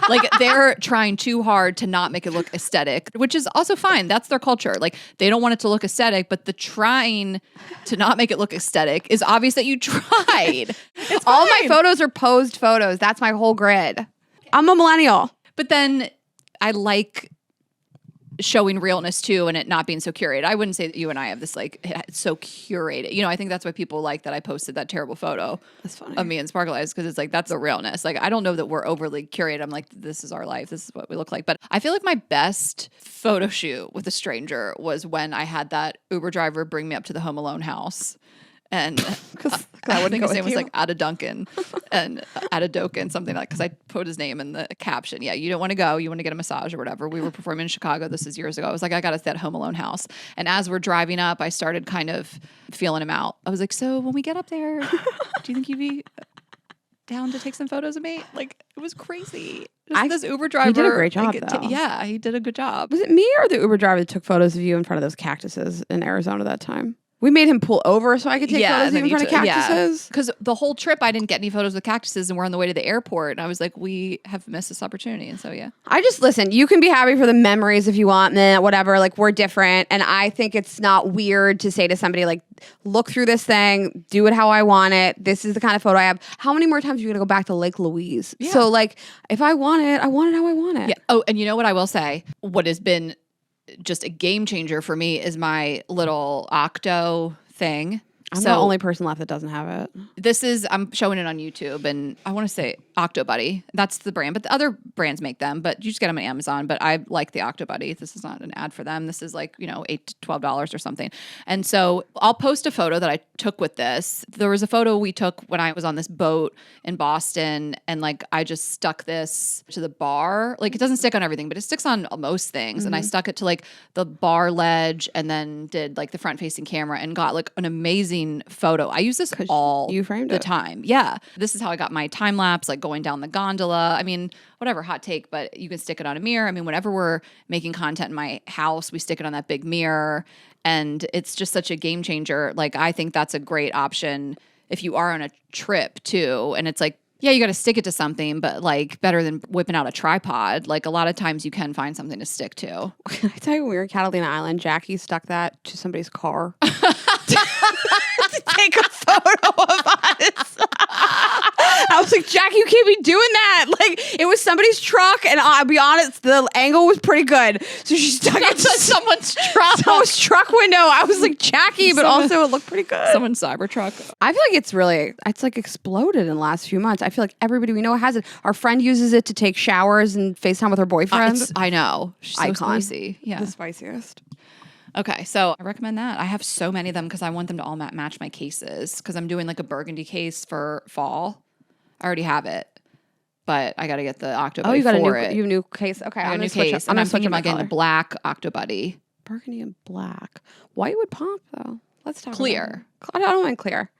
Like they're trying too hard to not make it look aesthetic, which is also fine. That's their culture. Like they don't want it to look aesthetic, but the trying to not make it look aesthetic is obvious that you tried. All my photos are posed photos. That's my whole grid. I'm a millennial. But then I like showing realness too and it not being so curated. I wouldn't say that you and I have this like it's so curated. I think that's why people like that I posted that terrible photo of me and Sparkle Eyes, because it's like that's the realness. Like I don't know that we're overly curated. I'm like, this is our life. This is what we look like. But I feel like my best photo shoot with a stranger was when I had that Uber driver bring me up to the Home Alone house. And I think his name was like Ada Duncan and Ada Doken, something like, because I put his name in the caption. Yeah, you don't want to go. You want to get a massage or whatever. We were performing in Chicago. This is years ago. I was like, I got us that Home Alone house. And as we're driving up, I started kind of feeling him out. I was like, so when we get up there, do you think you'd be down to take some photos of me? Like, it was crazy. This Uber driver. He did a great job, though. Yeah, he did a good job. Was it me or the Uber driver that took photos of you in front of those cactuses in Arizona that time? We made him pull over so I could take photos of you in front of cactuses. Because the whole trip, I didn't get any photos with cactuses, and we're on the way to the airport. And I was like, we have missed this opportunity. And so, yeah. I just, listen, you can be happy for the memories if you want, whatever. Like, we're different. And I think it's not weird to say to somebody, like, look through this thing, do it how I want it. This is the kind of photo I have. How many more times are you going to go back to Lake Louise? Yeah. So, like, if I want it, I want it how I want it. Yeah. Oh, and you know what I will say? What has been just a game changer for me is my little Octo thing. I'm the only person left that doesn't have it. I'm showing it on YouTube, and I want to say Octobuddy. That's the brand, but the other brands make them, but you just get them on Amazon. But I like the Octobuddy. This is not an ad for them. This is like, $8 to $12 or something. And so I'll post a photo that I took with this. There was a photo we took when I was on this boat in Boston, and like I just stuck this to the bar. Like it doesn't stick on everything, but it sticks on most things. Mm-hmm. And I stuck it to like the bar ledge, and then did like the front facing camera and got like an amazing amazing photo. I use this all you framed the it. time. Yeah. This is how I got my time lapse, like going down the gondola. I mean, whatever, hot take, but you can stick it on a mirror. I mean, whenever we're making content in my house, we stick it on that big mirror, and it's just such a game changer. Like, I think that's a great option if you are on a trip too. And it's like, yeah, you got to stick it to something, but like better than whipping out a tripod. Like a lot of times you can find something to stick to. Can I tell you when we were in Catalina Island, Jackie stuck that to somebody's car to take a photo of us. I was like, Jackie, you can't be doing that. Like, it was somebody's truck, and I'll be honest, the angle was pretty good. So she stuck it to someone's truck. someone's truck window. I was like, Jackie, but also it looked pretty good. Someone's Cybertruck. I feel like it's like exploded in the last few months. I feel like everybody we know has it. Our friend uses it to take showers and FaceTime with her boyfriend. I know. She's so Icon. spicy. Yeah. The spiciest. Okay, so I recommend that. I have so many of them because I want them to all match my cases because I'm doing like a burgundy case for fall. I already have it, but I got to get the Octobuddy Oh, you got for a new case. Okay, I got I'm a new gonna switch. case, I'm and I'm gonna switch thinking my about getting the color. black Octobuddy. Burgundy and black. White would pop though. Let's talk Clear. about it. I don't mind clear.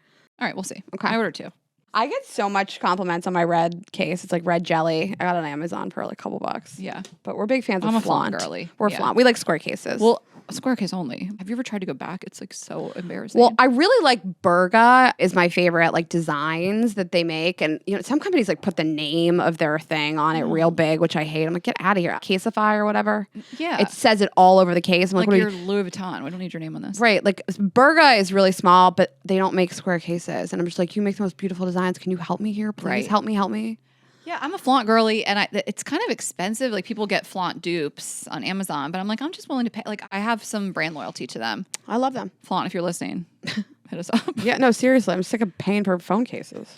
All right, we'll see. Okay. I ordered 2. I get so much compliments on my red case. It's like red jelly. I got it on Amazon for like a couple bucks. Yeah. But we're big fans I'm of a flaunt flaunt. girly. We're Yeah. flaunt. We like square cases. Well, a square case only. Have you ever tried to go back? It's like so embarrassing. Well, I really like Berga is my favorite like designs that they make. And you know, some companies like put the name of their thing on it real big, which I hate. I'm like, get out of here. Caseify or whatever. yeah. It says it all over the case. I'm like, like what your are you? Louis Vuitton. We don't need your name on this. Right. Like Berga is really small, but they don't make square cases. And I'm just like, you make the most beautiful designs. Can you help me here? Please Right. help me. Yeah, I'm a flaunt girly, and it's kind of expensive. Like people get flaunt dupes on Amazon, but I'm like, I'm just willing to pay. Like I have some brand loyalty to them. I love them. Flaunt, if you're listening, hit us up. Yeah, no, seriously. I'm sick of paying for phone cases.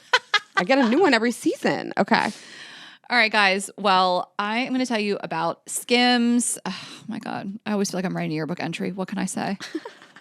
I get a new one every season. Okay. All right, guys. Well, I am going to tell you about Skims. Oh my God. I always feel like I'm writing a yearbook entry. What can I say?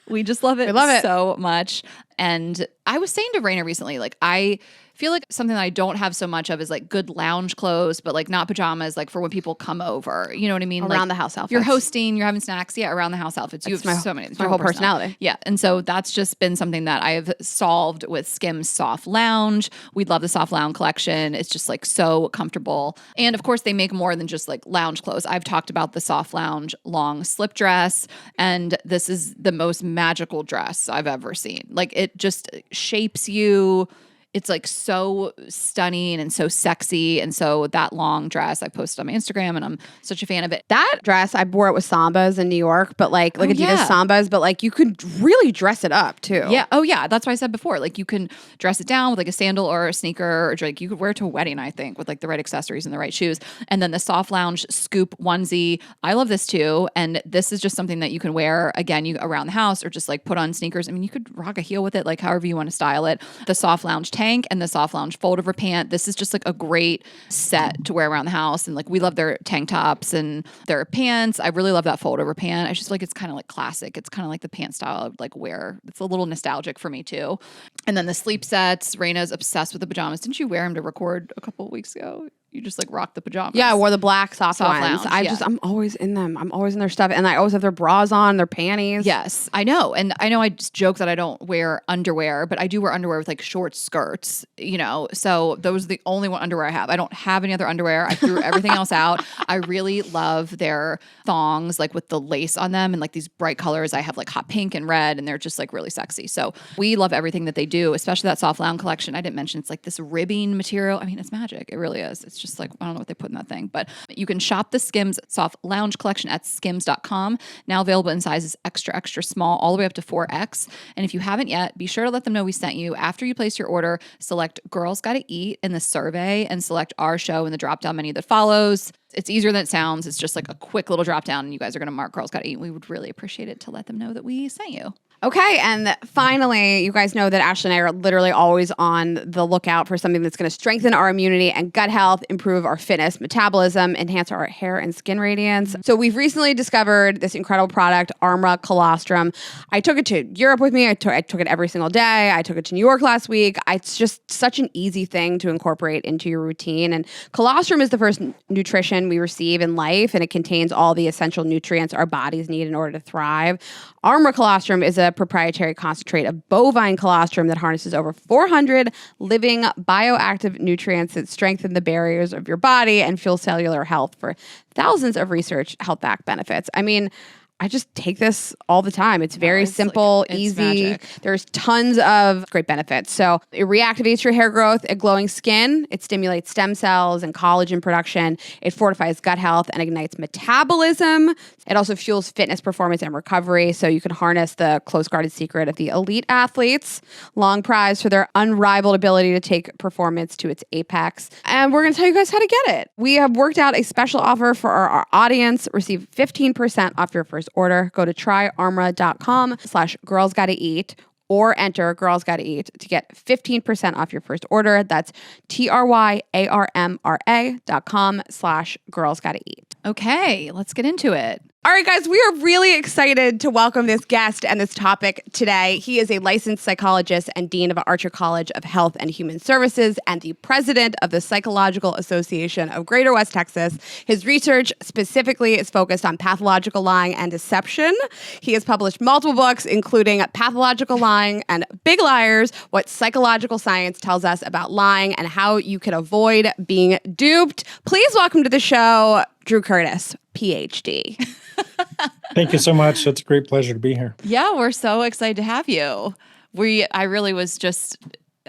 We just love it, We love it. so much. And I was saying to Rayna recently, like, I feel like something that I don't have so much of is like good lounge clothes, but like not pajamas, like for when people come over. You know what I mean? Around like, the house outfits. You're hosting, you're having snacks. Yeah, around the house outfits. You have so many. It's my whole personality. Yeah. And so that's just been something that I've solved with Skims Soft Lounge. We love the Soft Lounge collection. It's just like so comfortable. And of course, they make more than just like lounge clothes. I've talked about the Soft Lounge long slip dress, and this is the most magical dress I've ever seen. Like it just shapes you. It's like so stunning and so sexy. And so that long dress I posted on my Instagram, and I'm such a fan of it. That dress, I wore it with Sambas in New York, but like Adidas yeah. Sambas, but like you could really dress it up too. Yeah. Oh, yeah. That's what I said before. Like you can dress it down with like a sandal or a sneaker, or like you could wear it to a wedding, I think, with like the right accessories and the right shoes. And then the Soft Lounge scoop onesie. I love this too. And this is just something that you can wear again, you around the house, or just like put on sneakers. I mean, you could rock a heel with it, like however you want to style it. The Soft Lounge tank and the Soft Lounge fold over pant. This is just like a great set to wear around the house. And like we love their tank tops and their pants. I really love that fold over pant. I just feel like it's kind of like classic. It's kind of like the pant style I would like wear. It's a little nostalgic for me too. And then the sleep sets. Rayna's obsessed with the pajamas. Didn't you wear them to record a couple of weeks ago? You just like rock the pajamas. Yeah, I wore the black soft ones. Lounge, I'm always in them. I'm always in their stuff. And I always have their bras on, their panties. Yes, I know. And I know I just joke that I don't wear underwear, but I do wear underwear with like short skirts, you know? So those are the only one underwear I have. I don't have any other underwear. I threw everything else out. I really love their thongs, like with the lace on them and like these bright colors. I have like hot pink and red, and they're just like really sexy. So we love everything that they do, especially that Soft Lounge collection. I didn't mention it's like this ribbing material. I mean, it's magic. It really is. It's just like, I don't know what they put in that thing, but you can shop the Skims Soft Lounge collection at skims.com. Now available in sizes extra, extra small, all the way up to 4X. And if you haven't yet, be sure to let them know we sent you. After you place your order, select Girls Gotta Eat in the survey and select our show in the drop-down menu that follows. It's easier than it sounds. It's just like a quick little drop-down, and you guys are going to mark Girls Gotta Eat. We would really appreciate it to let them know that we sent you. Okay, and finally, you guys know that Ashley and I are literally always on the lookout for something that's going to strengthen our immunity and gut health, improve our fitness, metabolism, enhance our hair and skin radiance. So we've recently discovered this incredible product, Armra Colostrum. I took it to Europe with me. I took it every single day. I took it to New York last week. It's just such an easy thing to incorporate into your routine. And colostrum is the first nutrition we receive in life, and it contains all the essential nutrients our bodies need in order to thrive. Armra Colostrum is a a proprietary concentrate of bovine colostrum that harnesses over 400 living bioactive nutrients that strengthen the barriers of your body and fuel cellular health for thousands of research health-backed benefits. I mean, I just take this all the time. It's very simple, it's easy. magic. There's tons of great benefits. So it reactivates your hair growth and glowing skin. It stimulates stem cells and collagen production. It fortifies gut health and ignites metabolism. It also fuels fitness, performance, and recovery. So you can harness the close guarded secret of the elite athletes, long prized for their unrivaled ability to take performance to its apex. And we're going to tell you guys how to get it. We have worked out a special offer for our audience. Receive 15% off your first order. Go to tryarmra.com/girlsgottaeat or enter Girls Gotta Eat to get 15% off your first order. That's tryarmra.com/girlsgottaeat. Okay, let's get into it. All right, guys, we are really excited to welcome this guest and this topic today. He is a licensed psychologist and dean of Archer College of Health and Human Services and the president of the Psychological Association of Greater West Texas. His research specifically is focused on pathological lying and deception. He has published multiple books, including Pathological Lying and Big Liars, What Psychological Science Tells Us About Lying and How You Can Avoid Being Duped. Please welcome to the show, Drew Curtis, PhD. Thank you so much. It's a great pleasure to be here. Yeah, we're so excited to have you. I really was just,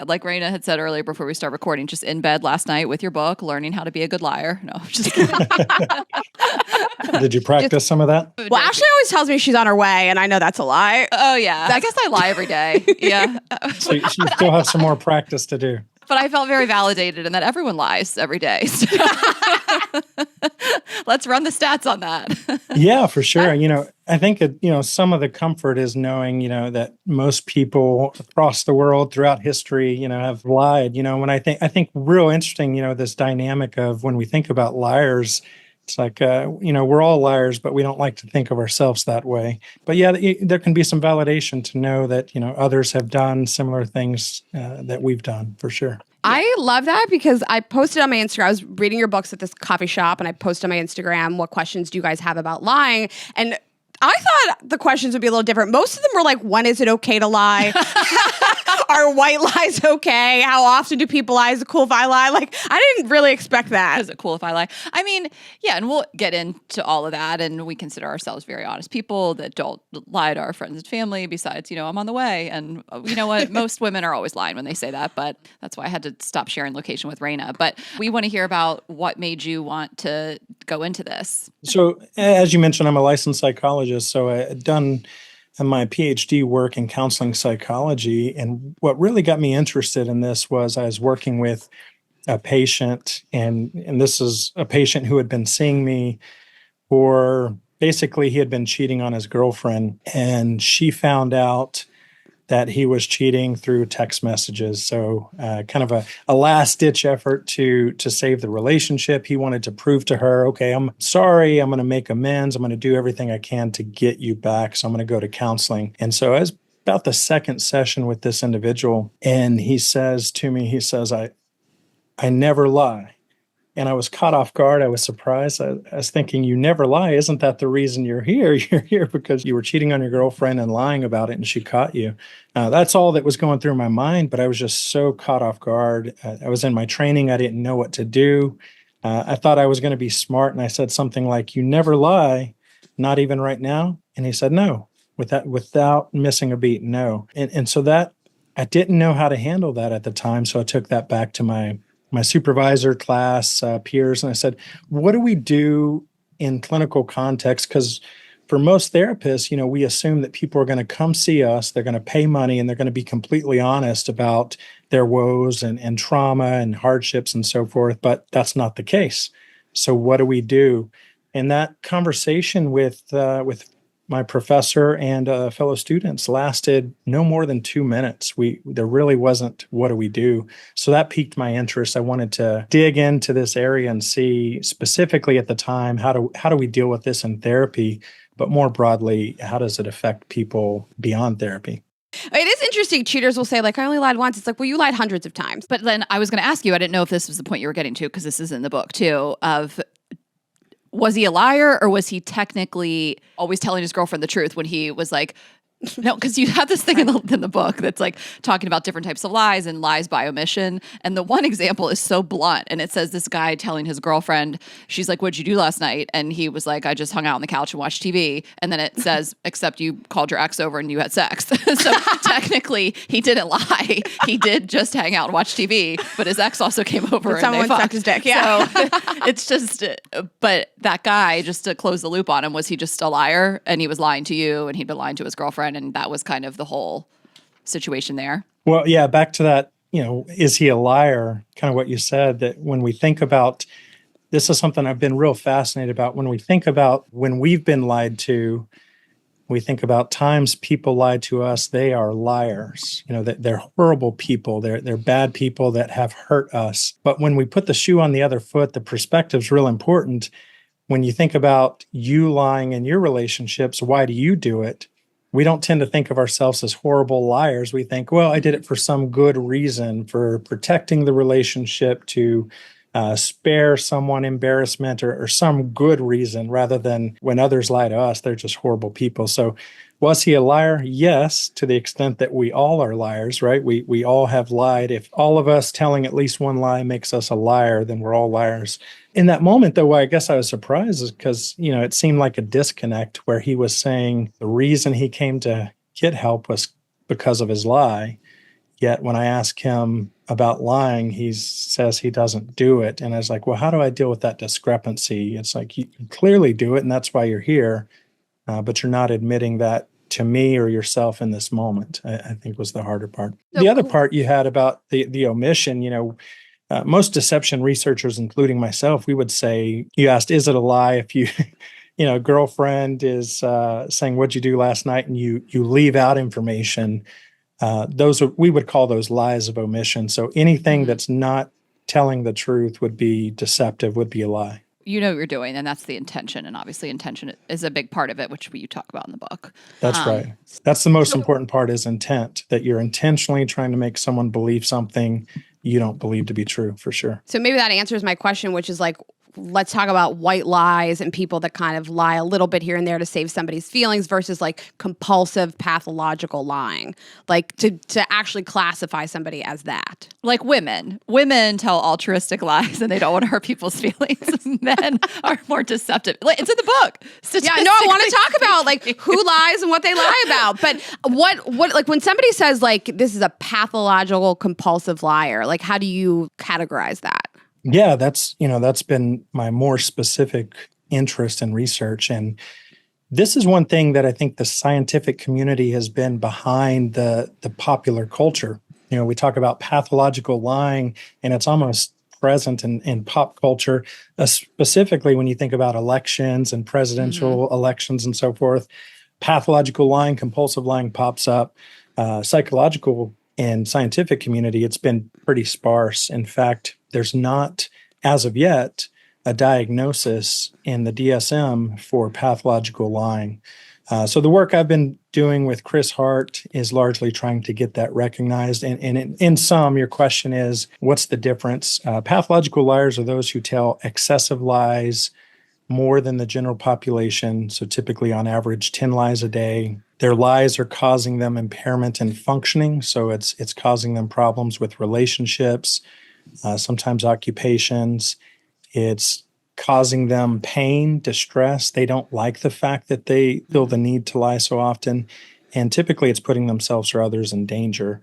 like Rayna had said earlier before we start recording, just in bed last night with your book, learning how to be a good liar. No, just kidding. Did you practice some of that? Well, Ashley always tells me she's on her way, and I know that's a lie. Oh, yeah. I guess I lie every day. Yeah. So you still have some more practice to do. But I felt very validated in that everyone lies every day. So let's run the stats on that. Yeah, for sure. I think some of the comfort is knowing, that most people across the world throughout history, have lied. When I think real interesting, this dynamic of when we think about liars, it's like, we're all liars, but we don't like to think of ourselves that way. But yeah, there can be some validation to know that, others have done similar things that we've done, for sure. I love that because I posted on my Instagram. I was reading your books at this coffee shop and I posted on my Instagram, what questions do you guys have about lying? And I thought the questions would be a little different. Most of them were like, when is it okay to lie? Are white lies okay? How often do people lie? Is it cool if I lie? Like, I didn't really expect that. Is it cool if I lie? I mean, yeah, and we'll get into all of that. And we consider ourselves very honest people that don't lie to our friends and family. Besides, I'm on the way. And you know what? Most women are always lying when they say that. But that's why I had to stop sharing location with Rayna. But we want to hear about what made you want to go into this. So as you mentioned, I'm a licensed psychologist. So I'd done my PhD work in counseling psychology. And what really got me interested in this was I was working with a patient, and this is a patient who had been seeing me for basically he had been cheating on his girlfriend, and she found out that he was cheating through text messages. So kind of a last-ditch effort to save the relationship. He wanted to prove to her, okay, I'm sorry, I'm going to make amends. I'm going to do everything I can to get you back. So I'm going to go to counseling. And so I was about the second session with this individual, and he says to me, I never lie. And I was caught off guard. I was surprised. I was thinking, you never lie. Isn't that the reason you're here? You're here because you were cheating on your girlfriend and lying about it, and she caught you. That's all that was going through my mind, but I was just so caught off guard. I was in my training. I didn't know what to do. I thought I was going to be smart, and I said something like, you never lie, not even right now? And he said, no, without missing a beat, no. And so that, I didn't know how to handle that at the time, so I took that back to my supervisor, class, peers, and I said, what do we do in clinical context? Because for most therapists, we assume that people are going to come see us, they're going to pay money, and they're going to be completely honest about their woes and trauma and hardships and so forth, but that's not the case. So what do we do? And that conversation with my professor and fellow students lasted no more than 2 minutes. There really wasn't, what do we do? So that piqued my interest. I wanted to dig into this area and see specifically at the time, how do we deal with this in therapy? But more broadly, how does it affect people beyond therapy? It is interesting. Cheaters will say, like, I only lied once. It's like, well, you lied hundreds of times. But then I was going to ask you, I didn't know if this was the point you were getting to, because this is in the book too, of was he a liar, or was he technically always telling his girlfriend the truth when he was like, No, because you have this thing in the book that's like talking about different types of lies and lies by omission. And the one example is so blunt. And it says this guy telling his girlfriend, she's like, "What'd you do last night?" And he was like, "I just hung out on the couch and watched TV." And then it says, "Except you called your ex over and you had sex." So technically, he didn't lie. He did just hang out and watch TV. But his ex also came over and someone they fucked sucked his dick. Yeah. So it's just, but that guy, just to close the loop on him, was he just a liar? And he was lying to you and he'd been lying to his girlfriend. And that was kind of the whole situation there. Well, yeah, back to that, is he a liar? Kind of what you said, that when we think about, this is something I've been real fascinated about. When we think about when we've been lied to, we think about times people lied to us, they are liars. That they're horrible people. They're bad people that have hurt us. But when we put the shoe on the other foot, the perspective's real important. When you think about you lying in your relationships, why do you do it? We don't tend to think of ourselves as horrible liars. We think, well, I did it for some good reason, for protecting the relationship, to spare someone embarrassment or some good reason, rather than when others lie to us, they're just horrible people. So was he a liar? Yes, to the extent that we all are liars, right? We all have lied. If all of us telling at least one lie makes us a liar, then we're all liars. In that moment, though, I guess I was surprised is because, it seemed like a disconnect where he was saying the reason he came to get help was because of his lie. Yet when I ask him about lying, he says he doesn't do it. And I was like, well, how do I deal with that discrepancy? It's like, you clearly do it, and that's why you're here. But you're not admitting that to me or yourself in this moment, I think was the harder part. So the other part you had about the omission, most deception researchers, including myself, we would say, you asked, is it a lie if you, girlfriend is saying, what'd you do last night? And you leave out information. We would call those lies of omission. So anything that's not telling the truth would be deceptive, would be a lie. You know what you're doing, and that's the intention. And obviously intention is a big part of it, which you talk about in the book. That's right. That's the most important part, is intent, that you're intentionally trying to make someone believe something you don't believe to be true, for sure. So maybe that answers my question, which is like, let's talk about white lies and people that kind of lie a little bit here and there to save somebody's feelings versus like compulsive pathological lying, like to actually classify somebody as that. Like women tell altruistic lies and they don't want to hurt people's feelings. Men are more deceptive. Like, it's in the book. Yeah, no, I want to talk about like who lies and what they lie about. But what like when somebody says like this is a pathological compulsive liar, like how do you categorize that? Yeah, that's been my more specific interest in research. And this is one thing that I think the scientific community has been behind the popular culture. We talk about pathological lying, and it's almost present in pop culture, specifically when you think about elections and presidential elections and so forth. Pathological lying, compulsive lying pops up. Psychological and scientific community, it's been pretty sparse. In fact, there's not, as of yet, a diagnosis in the DSM for pathological lying. So the work I've been doing with Chris Hart is largely trying to get that recognized. And in sum, your question is, what's the difference? Pathological liars are those who tell excessive lies more than the general population. So typically on average, 10 lies a day. Their lies are causing them impairment in functioning. So it's causing them problems with relationships, sometimes occupations. It's causing them pain, distress. They don't like the fact that they feel the need to lie so often. And typically it's putting themselves or others in danger.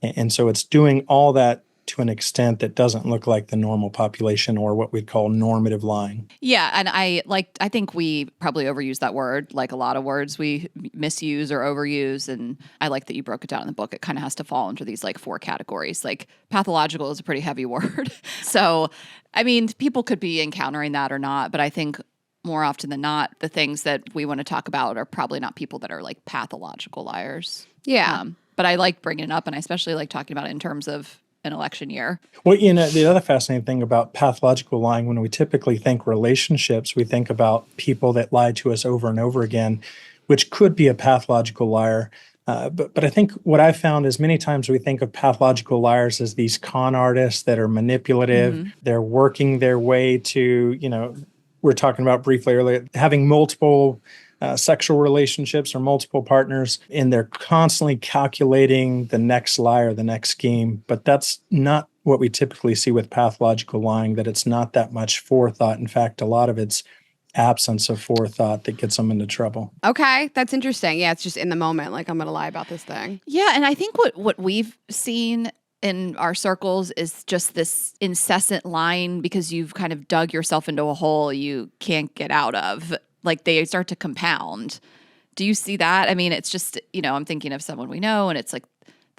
And so it's doing all that to an extent that doesn't look like the normal population, or what we'd call normative lying. Yeah, and I think we probably overuse that word, like a lot of words we misuse or overuse, and I like that you broke it down in the book. It kind of has to fall into these like 4 categories. Like pathological is a pretty heavy word. So, I mean, people could be encountering that or not, but I think more often than not, the things that we want to talk about are probably not people that are like pathological liars. Yeah. But I like bringing it up, and I especially like talking about it in terms of an election year. Well, the other fascinating thing about pathological lying, when we typically think relationships, we think about people that lie to us over and over again, which could be a pathological liar. But I think what I've found is many times we think of pathological liars as these con artists that are manipulative. Mm-hmm. They're working their way to, we're talking about briefly earlier, having multiple sexual relationships or multiple partners, and they're constantly calculating the next lie or the next scheme. But that's not what we typically see with pathological lying, that it's not that much forethought. In fact, a lot of it's absence of forethought that gets them into trouble. Okay, that's interesting. Yeah, it's just in the moment, like, I'm going to lie about this thing. Yeah, and I think what we've seen in our circles is just this incessant lying because you've kind of dug yourself into a hole you can't get out of. Like, they start to compound. Do you see that? I mean, it's just, I'm thinking of someone we know, and it's like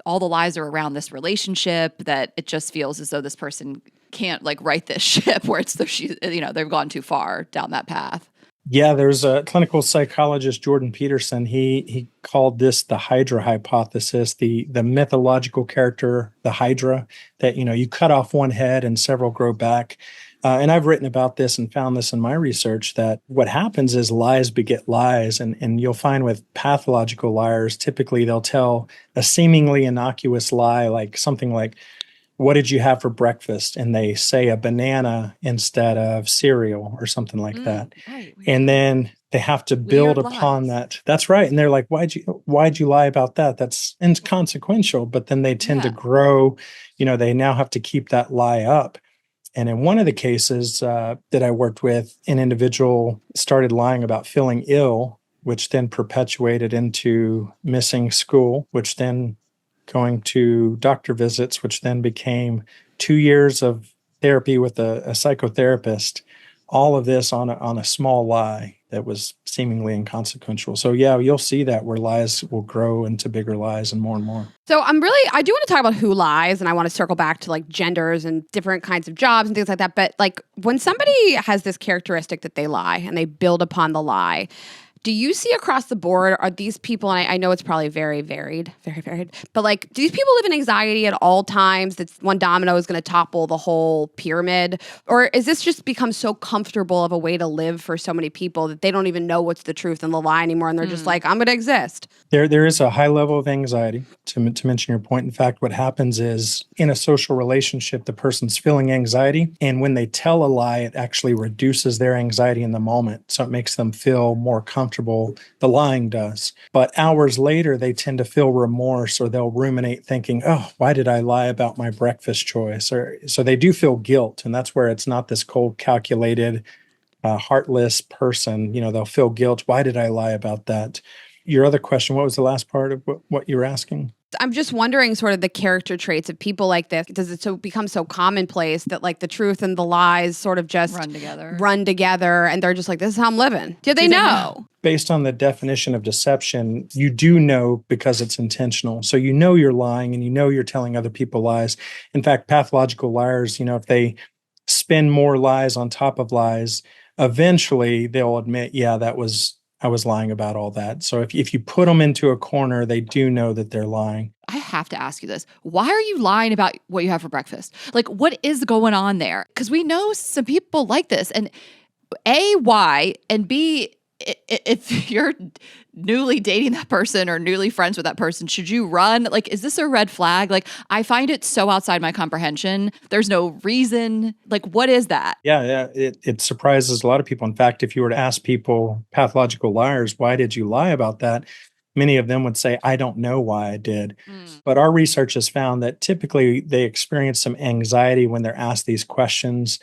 all the lies are around this relationship that it just feels as though this person can't like right this ship where they've gone too far down that path. Yeah, there's a clinical psychologist, Jordan Peterson. He called this the Hydra hypothesis, the mythological character, the Hydra, that, you cut off one head and several grow back. And I've written about this and found this in my research, that what happens is lies beget lies. And you'll find with pathological liars, typically they'll tell a seemingly innocuous lie, like something like, "What did you have for breakfast?" And they say a banana instead of cereal or something like that. Right. And then they have to build Weird upon lies. that. That's right. And they're like, why'd you lie about that? That's inconsequential. But then they tend to Yeah. grow, they now have to keep that lie up. And in one of the cases that I worked with, an individual started lying about feeling ill, which then perpetuated into missing school, which then going to doctor visits, which then became 2 years of therapy with a psychotherapist. All of this on a small lie that was seemingly inconsequential. So yeah, you'll see that where lies will grow into bigger lies and more. So I do want to talk about who lies, and I want to circle back to like genders and different kinds of jobs and things like that. But like, when somebody has this characteristic that they lie and they build upon the lie, do you see across the board, are these people, and I know it's probably very varied, but like, do these people live in anxiety at all times that one domino is going to topple the whole pyramid? Or is this just become so comfortable of a way to live for so many people that they don't even know what's the truth and the lie anymore, and they're just like, I'm going to exist? There is a high level of anxiety, to mention your point. In fact, what happens is in a social relationship, the person's feeling anxiety, and when they tell a lie, it actually reduces their anxiety in the moment. So it makes them feel more comfortable. The lying does. But hours later, they tend to feel remorse, or they'll ruminate thinking, oh, why did I lie about my breakfast choice? So they do feel guilt. And that's where it's not this cold, calculated, heartless person. They'll feel guilt. Why did I lie about that? Your other question, what was the last part of what you were asking? I'm just wondering sort of the character traits of people like this. Does it become so commonplace that like the truth and the lies sort of just run together and they're just like, this is how I'm living? Do they know? Based on the definition of deception, you do know because it's intentional. So you're lying and you're telling other people lies. In fact, pathological liars, if they spin more lies on top of lies, eventually they'll admit, yeah, I was lying about all that. So if you put them into a corner, they do know that they're lying. I have to ask you this. Why are you lying about what you have for breakfast? Like, what is going on there? Because we know some people like this. And A, why? And B, if you're newly dating that person or newly friends with that person, should you run? Like, is this a red flag? Like, I find it so outside my comprehension. There's no reason. Like, what is that? Yeah. It surprises a lot of people. In fact, if you were to ask people, pathological liars, why did you lie about that? Many of them would say, I don't know why I did. But our research has found that typically they experience some anxiety when they're asked these questions,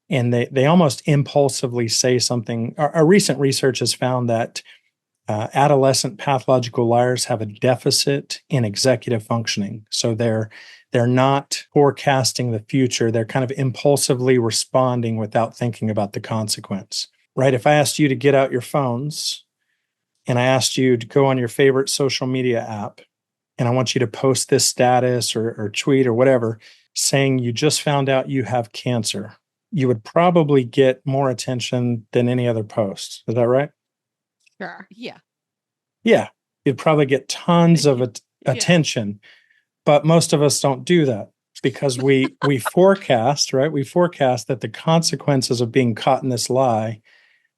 and they almost impulsively say something. Our recent research has found that adolescent pathological liars have a deficit in executive functioning. So they're not forecasting the future. They're kind of impulsively responding without thinking about the consequence, right? If I asked you to get out your phones and I asked you to go on your favorite social media app, and I want you to post this status or tweet or whatever, saying you just found out you have cancer, you would probably get more attention than any other post. Is that right? Sure. Yeah. Yeah. You'd probably get tons of attention, but most of us don't do that because we forecast, right? We forecast that the consequences of being caught in this lie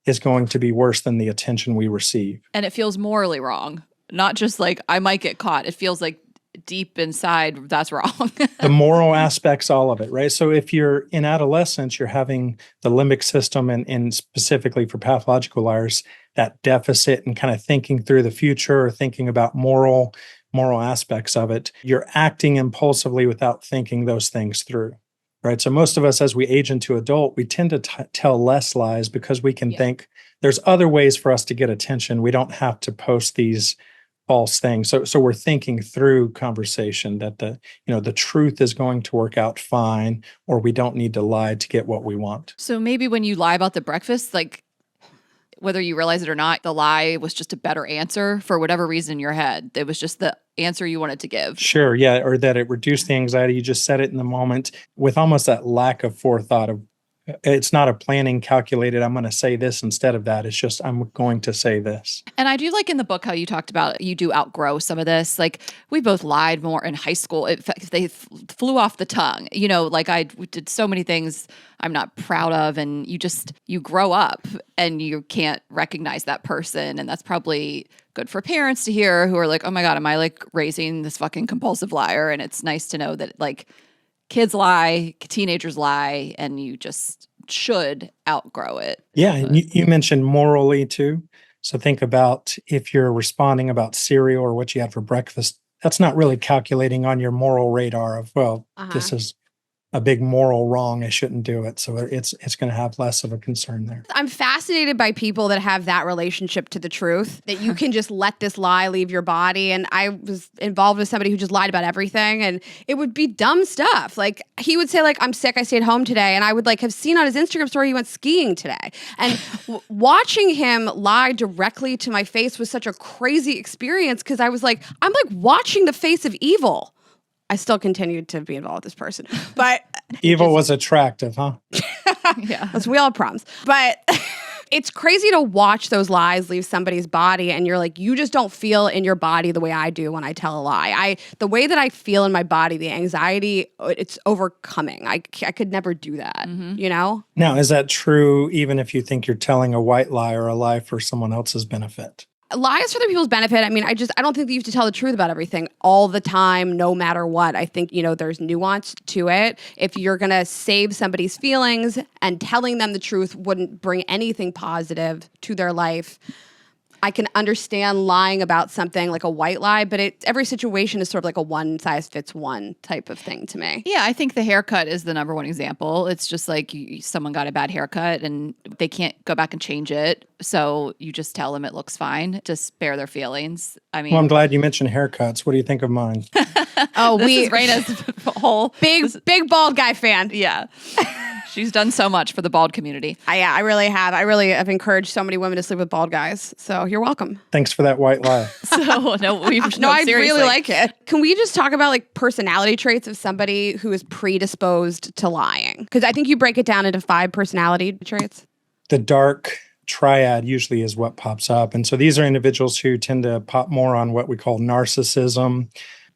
is going to be worse than the attention we receive. And it feels morally wrong. Not just like I might get caught. It feels like deep inside, that's wrong. The moral aspects, all of it, right? So if you're in adolescence, you're having the limbic system and specifically for pathological liars, that deficit and kind of thinking through the future or thinking about moral aspects of it. You're acting impulsively without thinking those things through, right? So most of us, as we age into adult, we tend to tell less lies because we can think there's other ways for us to get attention. We don't have to post these false things. So we're thinking through conversation that the truth is going to work out fine, or we don't need to lie to get what we want. So maybe when you lie about the breakfast, like whether you realize it or not, the lie was just a better answer for whatever reason in your head. It was just the answer you wanted to give. Sure, yeah, or that it reduced the anxiety. You just said it in the moment with almost that lack of forethought of it's not a planning calculated, I'm going to say this instead of that. It's just, I'm going to say this. And I do like in the book how you talked about you do outgrow some of this. Like we both lied more in high school. They flew off the tongue. Like we did so many things I'm not proud of. And you grow up and you can't recognize that person. And that's probably good for parents to hear who are like, oh my God, am I like raising this fucking compulsive liar? And it's nice to know that like, kids lie, teenagers lie, and you just should outgrow it. Yeah, and you mentioned morally too. So think about if you're responding about cereal or what you had for breakfast, that's not really calculating on your moral radar of, this is a big moral wrong. I shouldn't do it. So it's going to have less of a concern there. I'm fascinated by people that have that relationship to the truth, that you can just let this lie leave your body. And I was involved with somebody who just lied about everything, and it would be dumb stuff. Like he would say like, I'm sick, I stayed home today. And I would like have seen on his Instagram story he went skiing today. And watching him lie directly to my face was such a crazy experience because I was like, I'm like watching the face of evil. I still continued to be involved with this person, but evil was attractive, huh? Yeah, we all have problems, but it's crazy to watch those lies leave somebody's body, and you're like, you just don't feel in your body the way I do when I tell a lie. The way that I feel in my body, the anxiety, it's overcoming. I could never do that. Now, is that true even if you think you're telling a white lie or a lie for someone else's benefit? Lies for the people's benefit. I mean, I don't think that you have to tell the truth about everything all the time, no matter what. I think, there's nuance to it. If you're going to save somebody's feelings and telling them the truth wouldn't bring anything positive to their life, I can understand lying about something like a white lie, but every situation is sort of like a one-size-fits-one type of thing to me. Yeah, I think the haircut is the number one example. It's just like someone got a bad haircut and they can't go back and change it. So you just tell them it looks fine to spare their feelings. I mean, well, I'm glad you mentioned haircuts. What do you think of mine? This is Rayna's whole big bald guy fan. Yeah. She's done so much for the bald community. I really have. I really have encouraged so many women to sleep with bald guys. So you're welcome. Thanks for that white lie. I really like it. Can we just talk about like personality traits of somebody who is predisposed to lying? Because I think you break it down into 5 personality traits. The dark triad usually is what pops up. And so these are individuals who tend to pop more on what we call narcissism,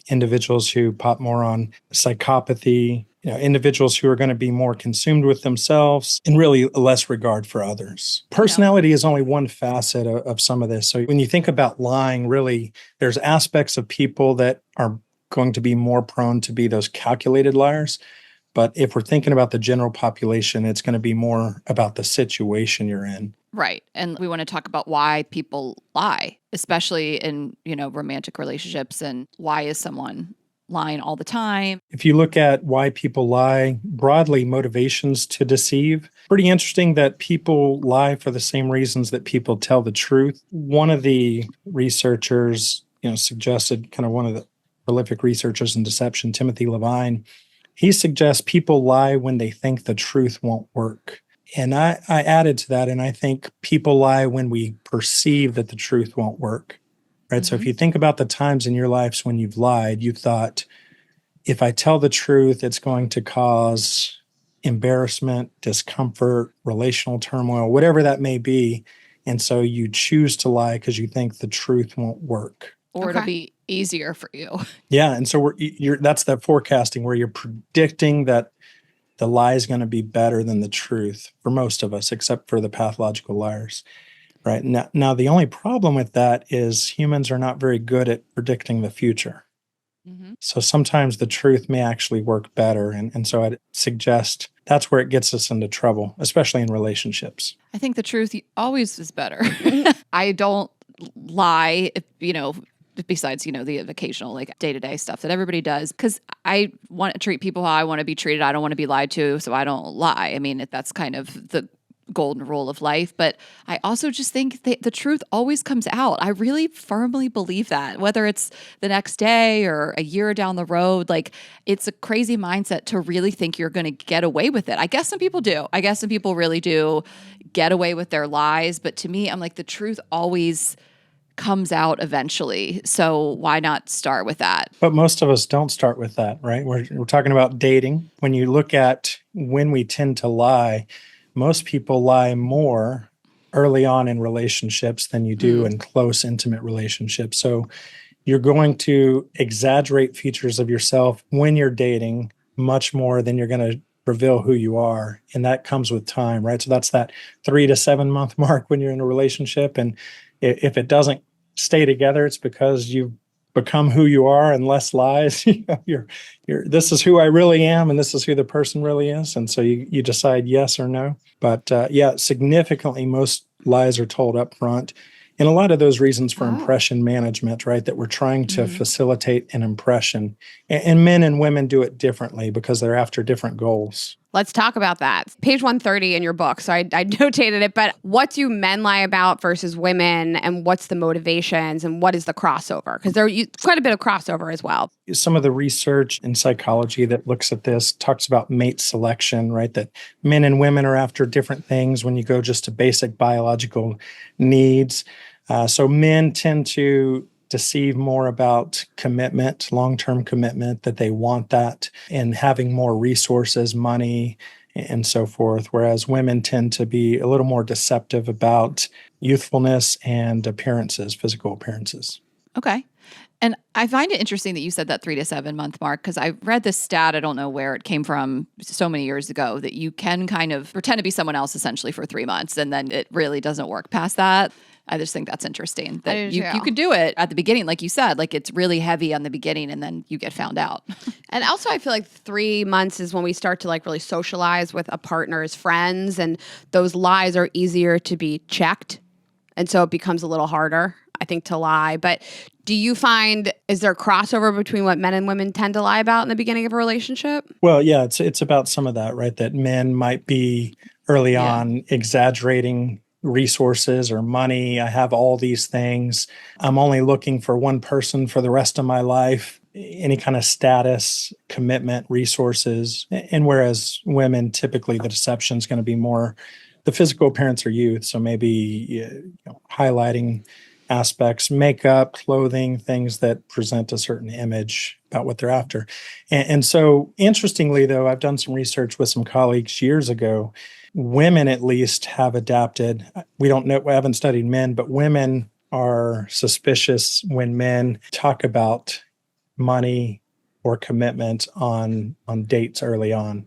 individuals who pop more on psychopathy, individuals who are going to be more consumed with themselves and really less regard for others. Personality is only one facet of some of this. So when you think about lying, really, there's aspects of people that are going to be more prone to be those calculated liars. But if we're thinking about the general population, it's going to be more about the situation you're in. Right. And we want to talk about why people lie, especially in, romantic relationships, and why is someone lying all the time. If you look at why people lie, broadly motivations to deceive, pretty interesting that people lie for the same reasons that people tell the truth. One of the researchers, suggested, kind of one of the prolific researchers in deception, Timothy Levine, he suggests people lie when they think the truth won't work. And I added to that, and I think people lie when we perceive that the truth won't work. Right. So if you think about the times in your lives when you've lied, you thought, if I tell the truth, it's going to cause embarrassment, discomfort, relational turmoil, whatever that may be. And so you choose to lie because you think the truth won't work. Or it'll be easier for you. Yeah. And so that's that forecasting where you're predicting that the lie is going to be better than the truth for most of us, except for the pathological liars. Right. Now, the only problem with that is humans are not very good at predicting the future. Mhm. So sometimes the truth may actually work better. And so I'd suggest that's where it gets us into trouble, especially in relationships. I think the truth always is better. I don't lie, besides, the occasional like day-to-day stuff that everybody does, because I want to treat people how I want to be treated. I don't want to be lied to, so I don't lie. I mean, that's kind of the golden rule of life. But I also just think that the truth always comes out. I really firmly believe that, whether it's the next day or a year down the road. Like, it's a crazy mindset to really think you're going to get away with it. I guess some people do. I guess some people really do get away with their lies. But to me, I'm like, the truth always comes out eventually. So why not start with that? But most of us don't start with that, right? We're talking about dating. When you look at when we tend to lie, most people lie more early on in relationships than you do in close, intimate relationships. So you're going to exaggerate features of yourself when you're dating much more than you're going to reveal who you are. And that comes with time, right? So that's that 3 to 7 month mark when you're in a relationship. And if it doesn't stay together, it's because you've become who you are and less lies. You're this is who I really am, and this is who the person really is. And so you decide yes or no. But yeah, significantly, most lies are told up front. And a lot of those reasons for impression management, right? That we're trying to facilitate an impression. And men and women do it differently because they're after different goals. Let's talk about that. Page 130 in your book. So I notated it, but what do men lie about versus women, and what's the motivations, and what is the crossover? Because there's quite a bit of crossover as well. Some of the research in psychology that looks at this talks about mate selection, right? That men and women are after different things when you go just to basic biological needs. So men tend to deceive more about commitment, long-term commitment, that they want that, and having more resources, money, and so forth. Whereas women tend to be a little more deceptive about youthfulness and appearances, physical appearances. Okay. And I find it interesting that you said that 3 to 7 month mark, because I read this stat, I don't know where it came from so many years ago, that you can kind of pretend to be someone else essentially for 3 months, and then it really doesn't work past that. I just think that's interesting that you could do it at the beginning, like you said, like it's really heavy on the beginning and then you get found out. And also I feel like 3 months is when we start to like really socialize with a partner as friends, and those lies are easier to be checked. And so it becomes a little harder, I think, to lie. But do you find, is there a crossover between what men and women tend to lie about in the beginning of a relationship? Well, yeah, it's about some of that, right? That men might be early on exaggerating resources or money. I have all these things. I'm only looking for one person for the rest of my life. Any kind of status, commitment, resources. And whereas women, typically the deception is going to be more the physical appearance or youth. So maybe highlighting aspects, makeup, clothing, things that present a certain image about what they're after. And so interestingly, though, I've done some research with some colleagues years ago. Women at least have adapted. We don't know, we haven't studied men, but women are suspicious when men talk about money or commitment on dates early on.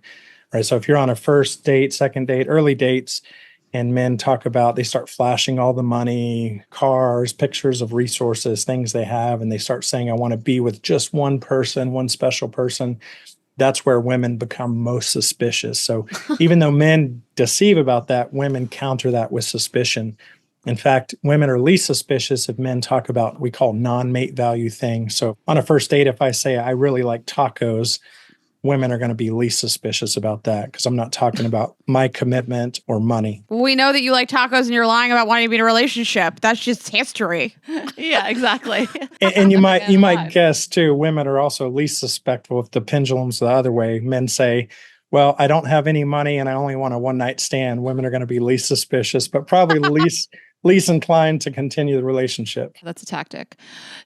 Right. So if you're on a first date, second date, early dates, and men talk about, they start flashing all the money, cars, pictures of resources, things they have, and they start saying, I want to be with just one person, one special person. That's where women become most suspicious. So even though men deceive about that, women counter that with suspicion. In fact, women are least suspicious if men talk about what we call non-mate value things. So on a first date, if I say I really like tacos, women are going to be least suspicious about that because I'm not talking about my commitment or money. We know that you like tacos and you're lying about wanting to be in a relationship. That's just history. Yeah, exactly. And you might guess too, women are also least suspectful if the pendulum's the other way. Men say, well, I don't have any money and I only want a one night stand. Women are going to be least suspicious, but probably least inclined to continue the relationship. That's a tactic.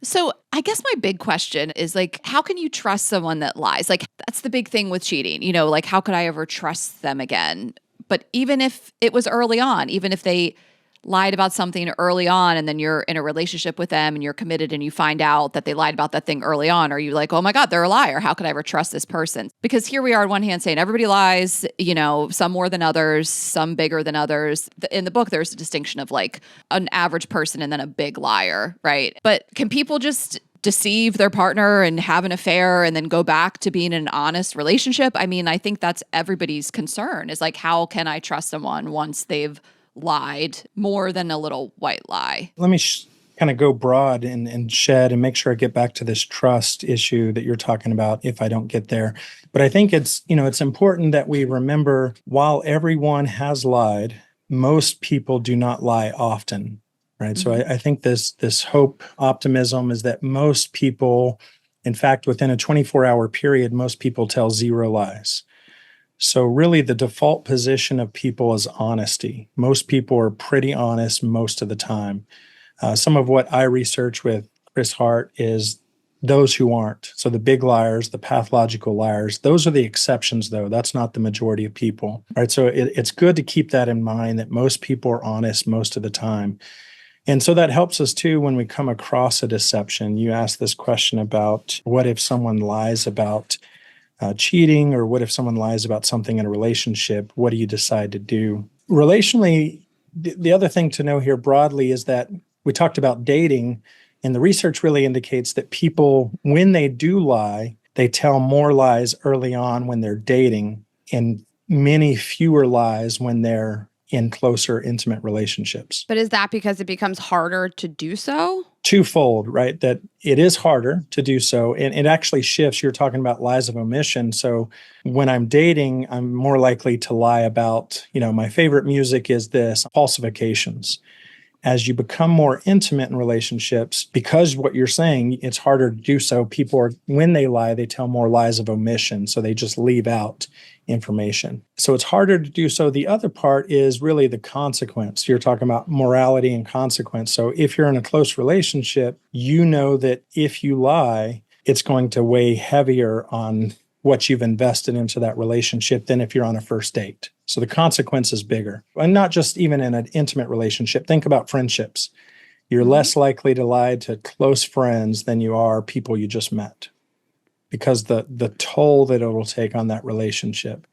So I guess my big question is like, how can you trust someone that lies? Like, that's the big thing with cheating, like, how could I ever trust them again? But even if it was early on, even if they lied about something early on and then you're in a relationship with them and you're committed and you find out that they lied about that thing early on, are you like, oh my God, they're a liar. How could I ever trust this person? Because here we are on one hand saying everybody lies, some more than others, some bigger than others. In the book, there's a distinction of like an average person and then a big liar, right? But can people just deceive their partner and have an affair and then go back to being in an honest relationship. I mean, I think that's everybody's concern is like, how can I trust someone once they've lied more than a little white lie? Let me kind of go broad and shed and make sure I get back to this trust issue that you're talking about if I don't get there. But I think it's important that we remember while everyone has lied, most people do not lie often, right? So I think this hope, optimism is that most people, in fact, within a 24-hour period, most people tell 0 lies. So really the default position of people is honesty. Most people are pretty honest most of the time. Some of what I research with Chris Hart is those who aren't. So the big liars, the pathological liars, those are the exceptions, though. That's not the majority of people. Right. So it's good to keep that in mind that most people are honest most of the time. And so that helps us, too, when we come across a deception. You asked this question about what if someone lies about cheating, or what if someone lies about something in a relationship? What do you decide to do? Relationally, the other thing to know here broadly is that we talked about dating, and the research really indicates that people, when they do lie, they tell more lies early on when they're dating and many fewer lies when they're in closer, intimate relationships. But is that because it becomes harder to do so? Twofold, right? That it is harder to do so. And it actually shifts. You're talking about lies of omission. So when I'm dating, I'm more likely to lie about, my favorite music is this, falsifications. As you become more intimate in relationships, because what you're saying, it's harder to do so. People when they lie, they tell more lies of omission. So they just leave out information. So it's harder to do so. The other part is really the consequence. You're talking about morality and consequence. So if you're in a close relationship, you know that if you lie, it's going to weigh heavier on what you've invested into that relationship than if you're on a first date. So the consequence is bigger. And not just even in an intimate relationship. Think about friendships. You're less likely to lie to close friends than you are people you just met, because the toll that it will take on that relationship.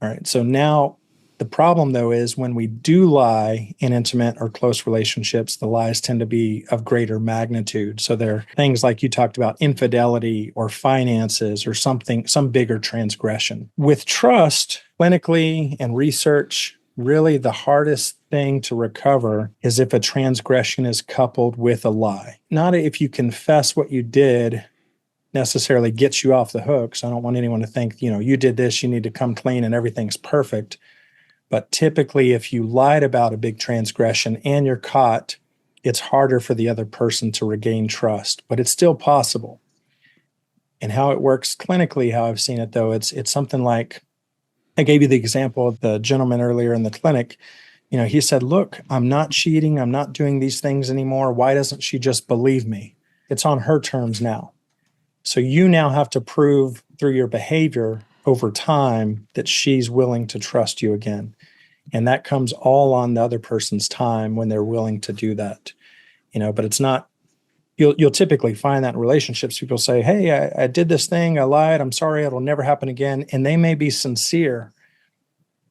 All right. So now the problem, though, is when we do lie in intimate or close relationships, the lies tend to be of greater magnitude. So they're things like you talked about, infidelity or finances or some bigger transgression. With trust, clinically and research, really the hardest thing to recover is if a transgression is coupled with a lie. Not if you confess what you did necessarily gets you off the hook. So I don't want anyone to think, you did this, you need to come clean and everything's perfect. But typically, if you lied about a big transgression and you're caught, it's harder for the other person to regain trust, but it's still possible. And how it works clinically, how I've seen it, though, it's something like, I gave you the example of the gentleman earlier in the clinic. He said, look, I'm not cheating. I'm not doing these things anymore. Why doesn't she just believe me? It's on her terms now. So you now have to prove through your behavior over time that she's willing to trust you again. And that comes all on the other person's time when they're willing to do that. But it's not, you'll typically find that in relationships. People say, hey, I did this thing, I lied, I'm sorry, it'll never happen again. And they may be sincere,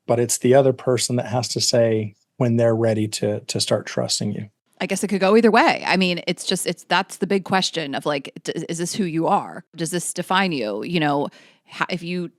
but it's the other person that has to say when they're ready to start trusting you. I guess it could go either way. I mean, that's the big question of like, is this who you are? Does this define you? If you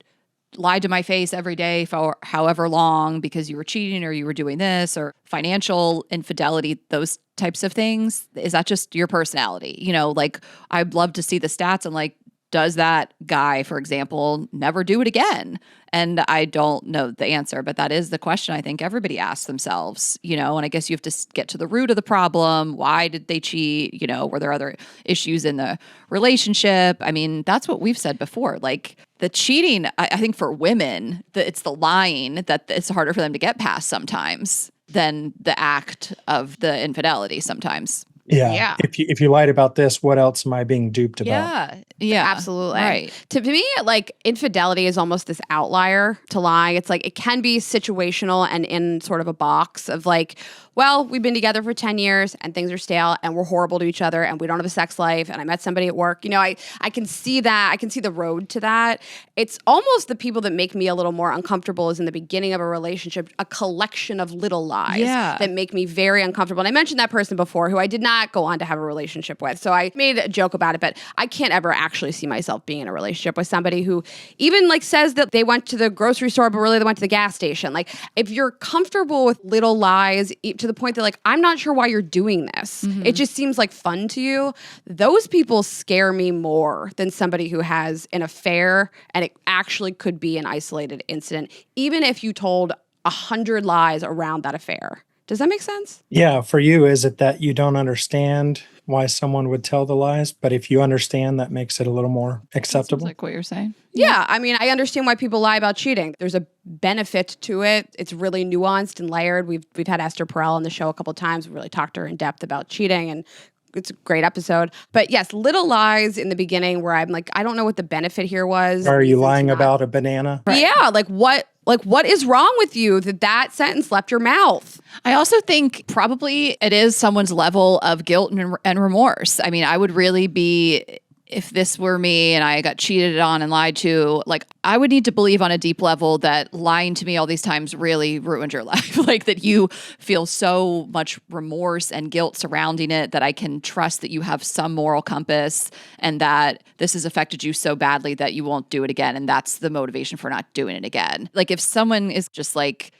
lied to my face every day for however long because you were cheating or you were doing this, or financial infidelity, those types of things, is that just your personality? Like, I'd love to see the stats and like, does that guy, for example, never do it again? And I don't know the answer, but that is the question I think everybody asks themselves, and I guess you have to get to the root of the problem. Why did they cheat? Were there other issues in the relationship? I mean, that's what we've said before. Like the cheating, I think for women, it's the lying that it's harder for them to get past sometimes than the act of the infidelity sometimes. Yeah. If you lied about this, what else am I being duped about? Yeah, absolutely. Right. To me, like infidelity is almost this outlier to lying. It's like it can be situational and in sort of a box of like, well, we've been together for 10 years and things are stale and we're horrible to each other and we don't have a sex life and I met somebody at work. I can see that. I can see the road to that. It's almost the people that make me a little more uncomfortable is in the beginning of a relationship, a collection of little lies that make me very uncomfortable. And I mentioned that person before who I did not not go on to have a relationship with. So I made a joke about it, but I can't ever actually see myself being in a relationship with somebody who even like says that they went to the grocery store, but really they went to the gas station. Like if you're comfortable with little lies to the point that like, I'm not sure why you're doing this. It just seems like fun to you. Those people scare me more than somebody who has an affair and it actually could be an isolated incident, even if you told 100 lies around that affair. Does that make sense? Yeah. For you, is it that you don't understand why someone would tell the lies? But if you understand, that makes it a little more acceptable. Sounds like what you're saying. Yeah. I mean, I understand why people lie about cheating. There's a benefit to it. It's really nuanced and layered. We've had Esther Perel on the show a couple of times. We really talked to her in depth about cheating, and it's a great episode. But yes, little lies in the beginning where I'm like, I don't know what the benefit here was. Are you lying about a banana? Right. Yeah. Like what is wrong with you that sentence left your mouth? I also think probably it is someone's level of guilt and remorse. I mean, I would really be, if this were me and I got cheated on and lied to, like I would need to believe on a deep level that lying to me all these times really ruined your life. Like that you feel so much remorse and guilt surrounding it that I can trust that you have some moral compass and that this has affected you so badly that you won't do it again. And that's the motivation for not doing it again. Like if someone is just like,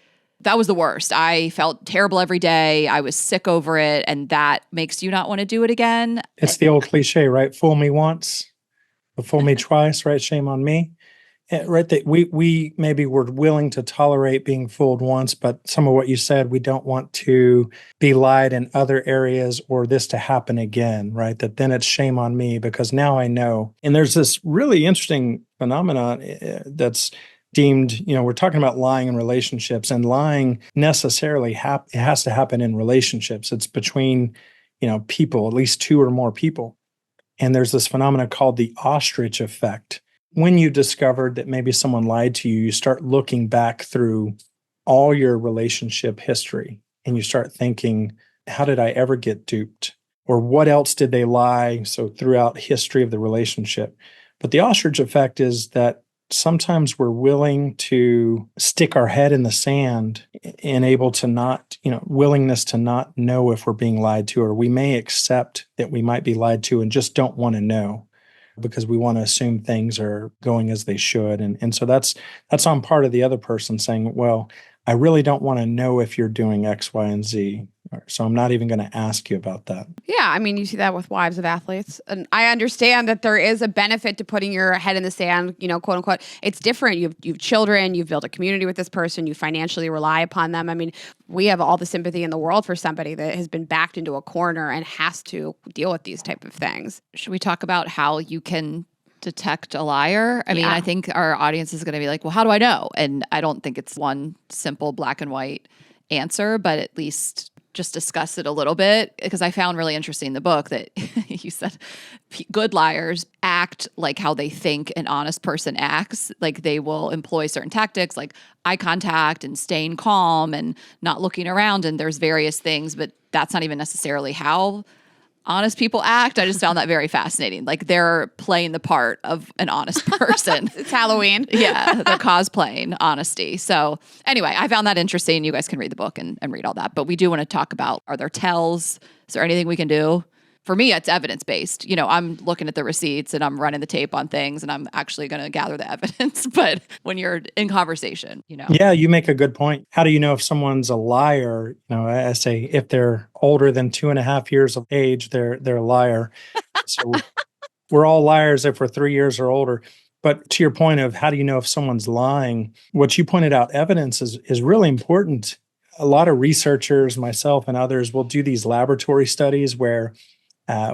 that was the worst. I felt terrible every day. I was sick over it. And that makes you not want to do it again. It's the old cliche, right? Fool me once, but fool me twice, right? Shame on me. Right. That we maybe were willing to tolerate being fooled once, but some of what you said, we don't want to be lied in other areas or this to happen again, right? That then it's shame on me because now I know. And there's this really interesting phenomenon that's deemed, we're talking about lying in relationships, and lying necessarily it has to happen in relationships. It's between, people, at least two or more people. And there's this phenomenon called the ostrich effect. When you discovered that maybe someone lied to you, you start looking back through all your relationship history and you start thinking, how did I ever get duped? Or what else did they lie? So throughout history of the relationship. But the ostrich effect is that sometimes we're willing to stick our head in the sand and able to not, willingness to not know if we're being lied to, or we may accept that we might be lied to and just don't want to know because we want to assume things are going as they should. And so that's on part of the other person saying, well, I really don't want to know if you're doing X, Y, and Z. So I'm not even going to ask you about that. Yeah, I mean, you see that with wives of athletes. And I understand that there is a benefit to putting your head in the sand, quote unquote. It's different. You've children, you've built a community with this person, you financially rely upon them. I mean, we have all the sympathy in the world for somebody that has been backed into a corner and has to deal with these type of things. Should we talk about how you can detect a liar? I mean, I think our audience is going to be like, well, how do I know? And I don't think it's one simple black and white answer, but at least just discuss it a little bit, because I found really interesting in the book that you said good liars act like how they think an honest person acts. Like they will employ certain tactics like eye contact and staying calm and not looking around. And there's various things, but that's not even necessarily how honest people act. I just found that very fascinating. Like they're playing the part of an honest person. It's Halloween. Yeah, they're cosplaying honesty. So anyway, I found that interesting. You guys can read the book and read all that. But we do want to talk about, are there tells? Is there anything we can do? For me, it's evidence-based. I'm looking at the receipts and I'm running the tape on things and I'm actually going to gather the evidence. But when you're in conversation, Yeah, you make a good point. How do you know if someone's a liar? I say if they're older than 2.5 years of age, they're a liar. So we're all liars if we're 3 years or older. But to your point of how do you know if someone's lying, what you pointed out, evidence is really important. A lot of researchers, myself and others, will do these laboratory studies where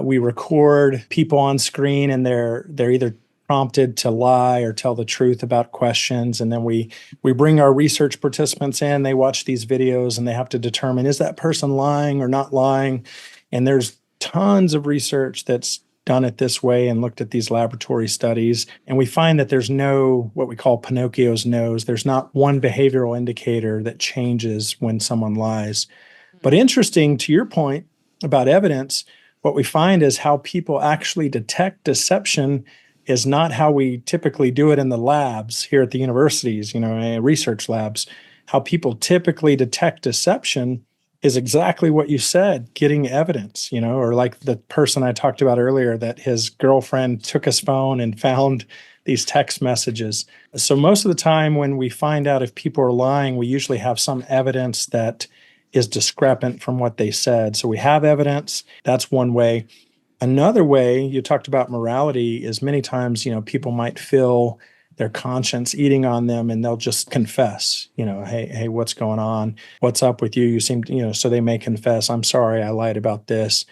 we record people on screen and they're either prompted to lie or tell the truth about questions. And then we bring our research participants in, they watch these videos and they have to determine, is that person lying or not lying? And there's tons of research that's done it this way and looked at these laboratory studies. And we find that there's no, what we call Pinocchio's nose. There's not one behavioral indicator that changes when someone lies. But interesting to your point about evidence, what we find is how people actually detect deception is not how we typically do it in the labs here at the universities, research labs. How people typically detect deception is exactly what you said, getting evidence, or like the person I talked about earlier, that his girlfriend took his phone and found these text messages. So most of the time when we find out if people are lying, we usually have some evidence that is discrepant from what they said. So we have evidence. That's one way. Another way, you talked about morality, is many times, people might feel their conscience eating on them and they'll just confess, hey, what's going on? What's up with you? You seem, so they may confess, I'm sorry, I lied about this.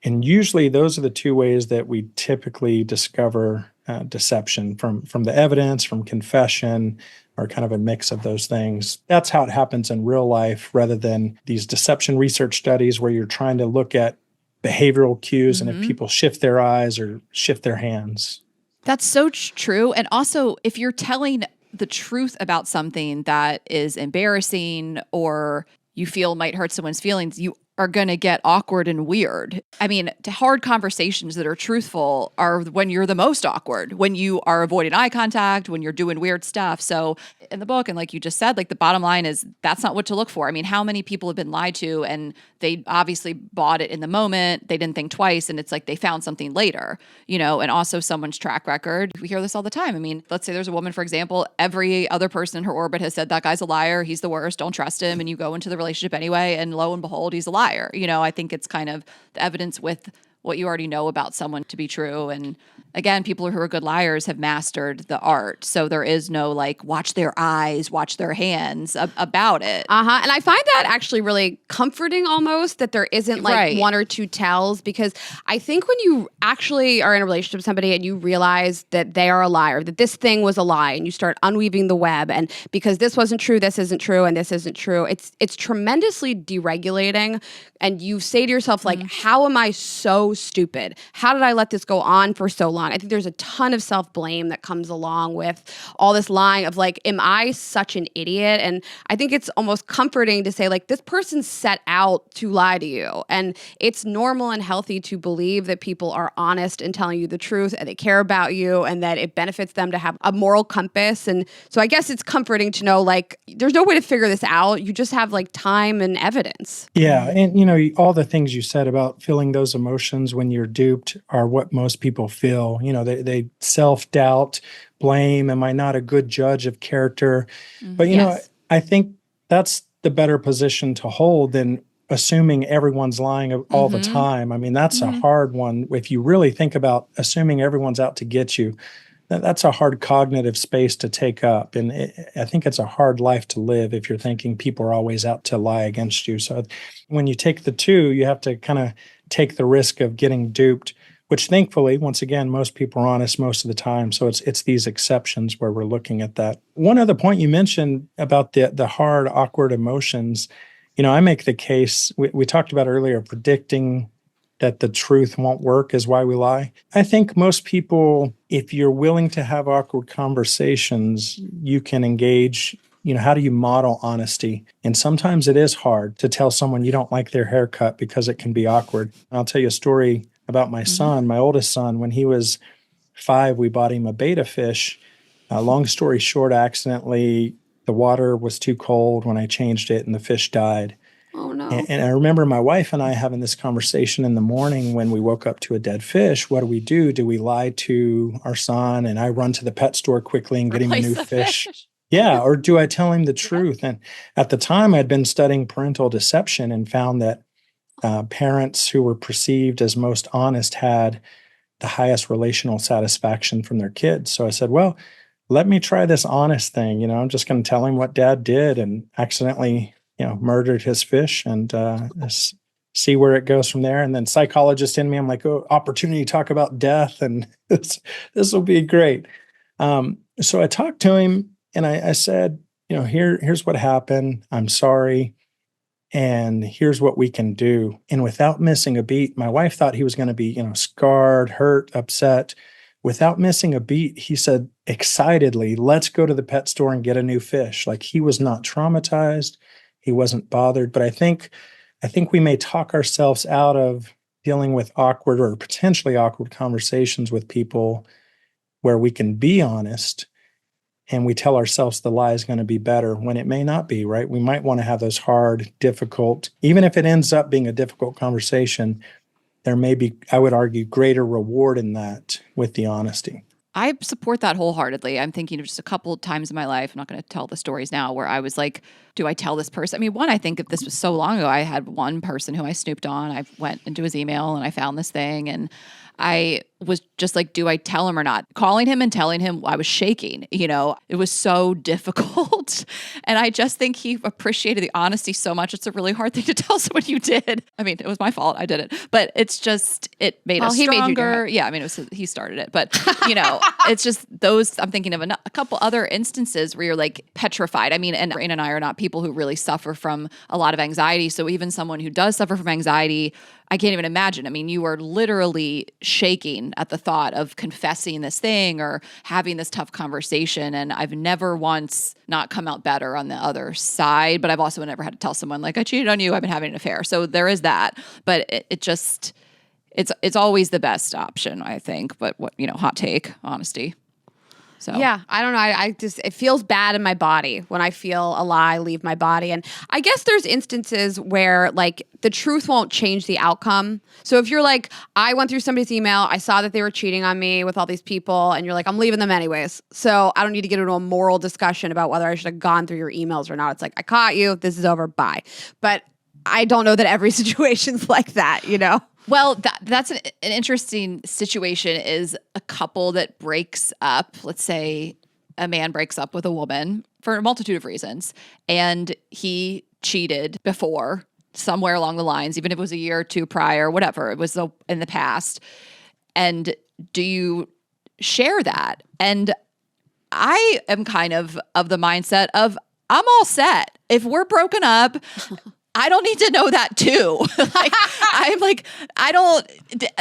And usually those are the two ways that we typically discover deception, from the evidence, from confession, or kind of a mix of those things. That's how it happens in real life, rather than these deception research studies where you're trying to look at behavioral cues and if people shift their eyes or shift their hands. That's so true. And also, if you're telling the truth about something that is embarrassing or you feel might hurt someone's feelings, you are going to get awkward and weird. I mean, hard conversations that are truthful are when you're the most awkward, when you are avoiding eye contact, when you're doing weird stuff. So in the book, and like you just said, like the bottom line is that's not what to look for. I mean, how many people have been lied to and they obviously bought it in the moment. They didn't think twice. And it's like they found something later, and also someone's track record. We hear this all the time. I mean, let's say there's a woman, for example, every other person in her orbit has said that guy's a liar. He's the worst. Don't trust him. And you go into the relationship anyway. And lo and behold, he's a liar. I think it's kind of the evidence with what you already know about someone to be true. And again, people who are good liars have mastered the art. So there is no like, watch their eyes, watch their hands about it. And I find that actually really comforting almost, that there isn't like one or two tells, because I think when you actually are in a relationship with somebody and you realize that they are a liar, that this thing was a lie, and you start unweaving the web, and because this wasn't true, this isn't true, and this isn't true, it's tremendously deregulating. And you say to yourself, like, how am I so stupid? How did I let this go on for so long? I think there's a ton of self-blame that comes along with all this lying of like, am I such an idiot? And I think it's almost comforting to say, like, this person set out to lie to you. And it's normal and healthy to believe that people are honest and telling you the truth and they care about you and that it benefits them to have a moral compass. And so I guess it's comforting to know, like, there's no way to figure this out. You just have like time and evidence. Yeah. And, all the things you said about feeling those emotions when you're duped are what most people feel. They self-doubt, blame. Am I not a good judge of character? But, I think that's the better position to hold than assuming everyone's lying all the time. I mean, that's a hard one. If you really think about assuming everyone's out to get you, that's a hard cognitive space to take up. And I think it's a hard life to live if you're thinking people are always out to lie against you. So when you take the two, you have to kind of take the risk of getting duped, which thankfully, once again, most people are honest most of the time. So it's these exceptions where we're looking at that. One other point you mentioned about the hard, awkward emotions, I make the case, we talked about earlier, predicting that the truth won't work is why we lie. I think most people, if you're willing to have awkward conversations, you can engage. How do you model honesty? And sometimes it is hard to tell someone you don't like their haircut because it can be awkward. I'll tell you a story about my son, my oldest son. When he was 5, we bought him a betta fish. Long story short, accidentally, the water was too cold when I changed it and the fish died. Oh, no. And I remember my wife and I having this conversation in the morning when we woke up to a dead fish. What do? Do we lie to our son and I run to the pet store quickly and get him a new fish? Yeah. Or do I tell him the truth? And at the time, I'd been studying parental deception and found that parents who were perceived as most honest had the highest relational satisfaction from their kids. So I said, well, let me try this honest thing. I'm just going to tell him what dad did and accidentally murdered his fish and see where it goes from there. And then psychologist in me, I'm like, oh, opportunity to talk about death. And this will be great. So I talked to him and I said, here's what happened. I'm sorry. And here's what we can do. And without missing a beat, my wife thought he was going to be, scarred, hurt, upset. Without missing a beat, he said excitedly, let's go to the pet store and get a new fish. Like he was not traumatized. He wasn't bothered, but I think we may talk ourselves out of dealing with awkward or potentially awkward conversations with people where we can be honest and we tell ourselves the lie is going to be better when it may not be, right? We might want to have those hard, difficult, even if it ends up being a difficult conversation, there may be, I would argue, greater reward in that with the honesty. I support that wholeheartedly. I'm thinking of just a couple of times in my life, I'm not going to tell the stories now, where I was like, do I tell this person? I mean, one, I think if this was so long ago, I had one person who I snooped on. I went into his email and I found this thing, and I was just like, do I tell him or not? Calling him and telling him, I was shaking. It was so difficult. And I just think he appreciated the honesty so much. It's a really hard thing to tell someone you did. I mean, it was my fault. I did it. But it's just, it made us he made you do stronger. it. Yeah, I mean, he started it. But, it's just those, I'm thinking of a couple other instances where you're like petrified. I mean, and Rayna and I are not people who really suffer from a lot of anxiety. So even someone who does suffer from anxiety, I can't even imagine. I mean, you are literally shaking at the thought of confessing this thing or having this tough conversation. And I've never once not come out better on the other side, but I've also never had to tell someone like, I cheated on you, I've been having an affair. So there is that, but it's always the best option, I think. But hot take, honesty. So yeah, I don't know. I just, it feels bad in my body when I feel a lie leave my body. And I guess there's instances where like the truth won't change the outcome. So if you're like, I went through somebody's email, I saw that they were cheating on me with all these people, and you're like, I'm leaving them anyways. So I don't need to get into a moral discussion about whether I should have gone through your emails or not. It's like, I caught you, this is over, bye. But I don't know that every situation's like that, Well, that's an interesting situation, is a couple that breaks up. Let's say a man breaks up with a woman for a multitude of reasons, and he cheated before somewhere along the lines, even if it was a year or two prior, whatever, it was in the past. And do you share that? And I am kind of the mindset of, I'm all set. If we're broken up, I don't need to know that too. I'm like,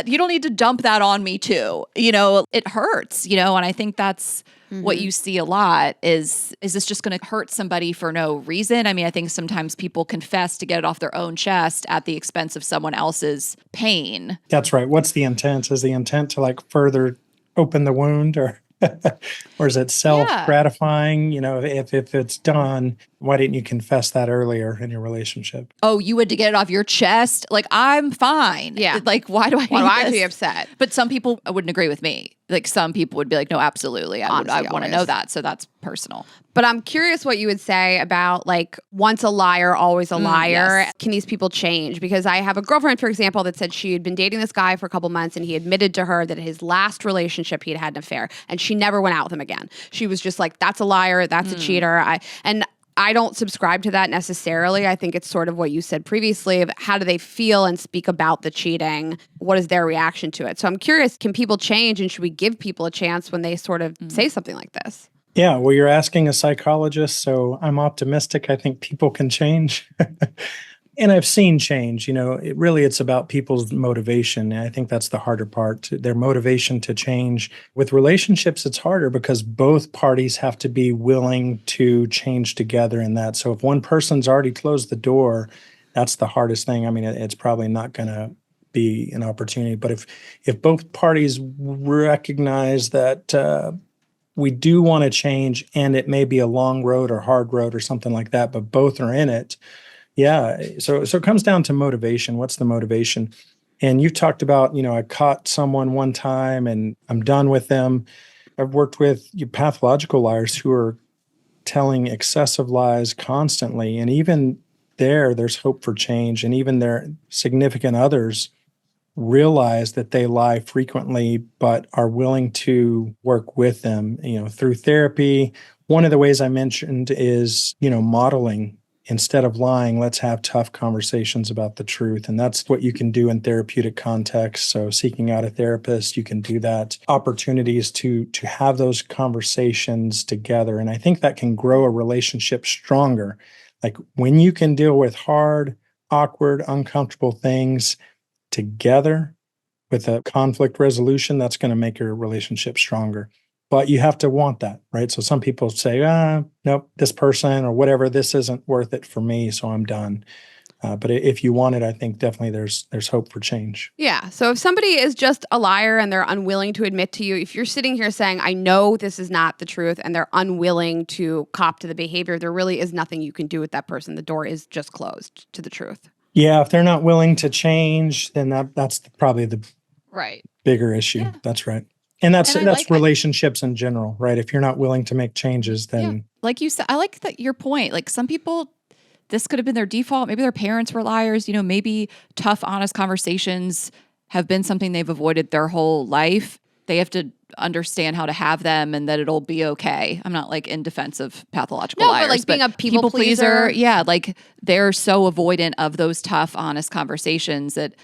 you don't need to dump that on me too. It hurts, and I think that's what you see a lot is this just going to hurt somebody for no reason? I mean, I think sometimes people confess to get it off their own chest at the expense of someone else's pain. That's right. What's the intent? Is the intent to like further open the wound, or or is it self-gratifying? If it's done, why didn't you confess that earlier in your relationship? Oh, you had to get it off your chest? Like, I'm fine. Yeah. Like, why do I have to be upset? But some people wouldn't agree with me. Like, some people would be like, no, absolutely. I want to know that. So that's personal. But I'm curious what you would say about like, once a liar, always a liar. Yes. Can these people change? Because I have a girlfriend, for example, that said she had been dating this guy for a couple months, and he admitted to her that his last relationship, he had had an affair, and she never went out with him again. She was just like, that's a liar. That's a cheater. I don't subscribe to that necessarily. I think it's sort of what you said previously of how do they feel and speak about the cheating? What is their reaction to it? So I'm curious, can people change, and should we give people a chance when they sort of say something like this? Yeah, well, you're asking a psychologist, so I'm optimistic. I think people can change. And I've seen change. It's about people's motivation. And I think that's the harder part, their motivation to change. With relationships, it's harder because both parties have to be willing to change together in that. So if one person's already closed the door, that's the hardest thing. I mean, it's probably not going to be an opportunity. But if both parties recognize that we do want to change, and it may be a long road or hard road or something like that, but both are in it. Yeah. So it comes down to motivation. What's the motivation? And you talked about, I caught someone one time and I'm done with them. I've worked with pathological liars who are telling excessive lies constantly. And even there's hope for change. And even their significant others realize that they lie frequently, but are willing to work with them, through therapy. One of the ways I mentioned is, modeling. Instead of lying, let's have tough conversations about the truth. And that's what you can do in therapeutic contexts. So seeking out a therapist, you can do that. Opportunities to have those conversations together. And I think that can grow a relationship stronger. Like when you can deal with hard, awkward, uncomfortable things together with a conflict resolution, that's going to make your relationship stronger. But you have to want that, right? So some people say, nope, this person or whatever, this isn't worth it for me, so I'm done. But if you want it, I think definitely there's hope for change. Yeah. So if somebody is just a liar and they're unwilling to admit to you, if you're sitting here saying, I know this is not the truth, and they're unwilling to cop to the behavior, there really is nothing you can do with that person. The door is just closed to the truth. Yeah, if they're not willing to change, then that's probably the Right. bigger issue. Yeah. That's right. And that's And I like- relationships in general, right? If you're not willing to make changes, then Yeah. Like you said, I like that your point. Like some people, this could have been their default. Maybe their parents were liars. You know, maybe tough, honest conversations have been something they've avoided their whole life. They have to understand how to have them and that it'll be okay. I'm not like in defense of pathological No, liars. but like being a people pleaser. Yeah, like they're so avoidant of those tough, honest conversations that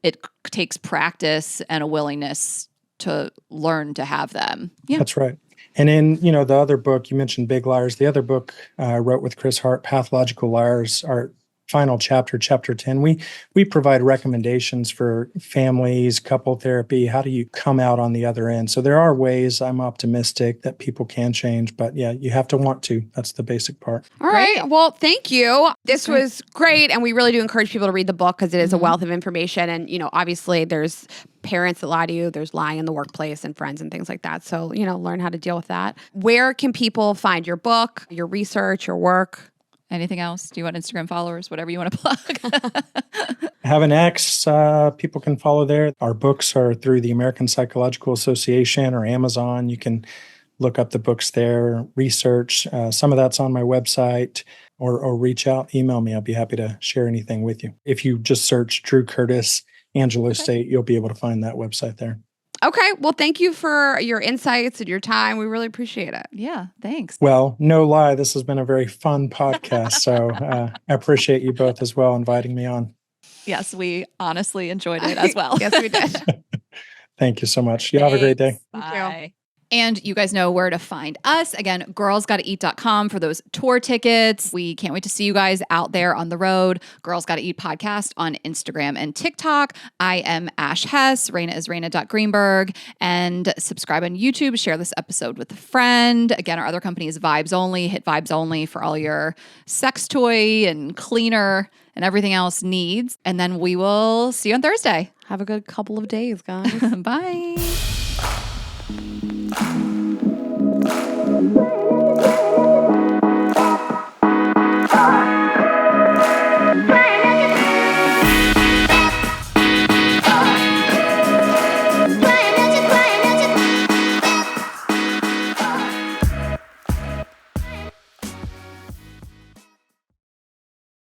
it takes practice and a willingness to learn to have them. Yeah. that's right. And in, the other book, you mentioned Big Liars. The other book I wrote with Chris Hart, Pathological Liars, our final chapter, chapter 10, we provide recommendations for families, couple therapy. How do you come out on the other end? So there are ways. I'm optimistic that people can change, but yeah, you have to want to. That's the basic part. All right. Well, thank you. This was great. And we really do encourage people to read the book because it is a wealth of information. And, obviously there's parents that lie to you. There's lying in the workplace and friends and things like that. So, learn how to deal with that. Where can people find your book, your research, your work? Anything else? Do you want Instagram followers? Whatever you want to plug. Have an X. People can follow there. Our books are through the American Psychological Association or Amazon. You can look up the books there, research. Some of that's on my website or reach out, email me. I'll be happy to share anything with you. If you just search Drew Curtis, Angelo State, you'll be able to find that website there. Okay. Well, thank you for your insights and your time. We really appreciate it. Yeah, thanks. Well, no lie, this has been a very fun podcast. So I appreciate you both as well inviting me on. Yes, we honestly enjoyed it as well. Yes, we did. Thank you so much. You have a great day. Thank you. Bye. And you guys know where to find us. Again, girlsgottaeat.com for those tour tickets. We can't wait to see you guys out there on the road. Girls Gotta Eat podcast on Instagram and TikTok. I am Ash Hess. Rayna is Rayna.Greenberg. And subscribe on YouTube. Share this episode with a friend. Again, our other company is Vibes Only. Hit Vibes Only for all your sex toy and cleaner and everything else needs. And then we will see you on Thursday. Have a good couple of days, guys. Bye.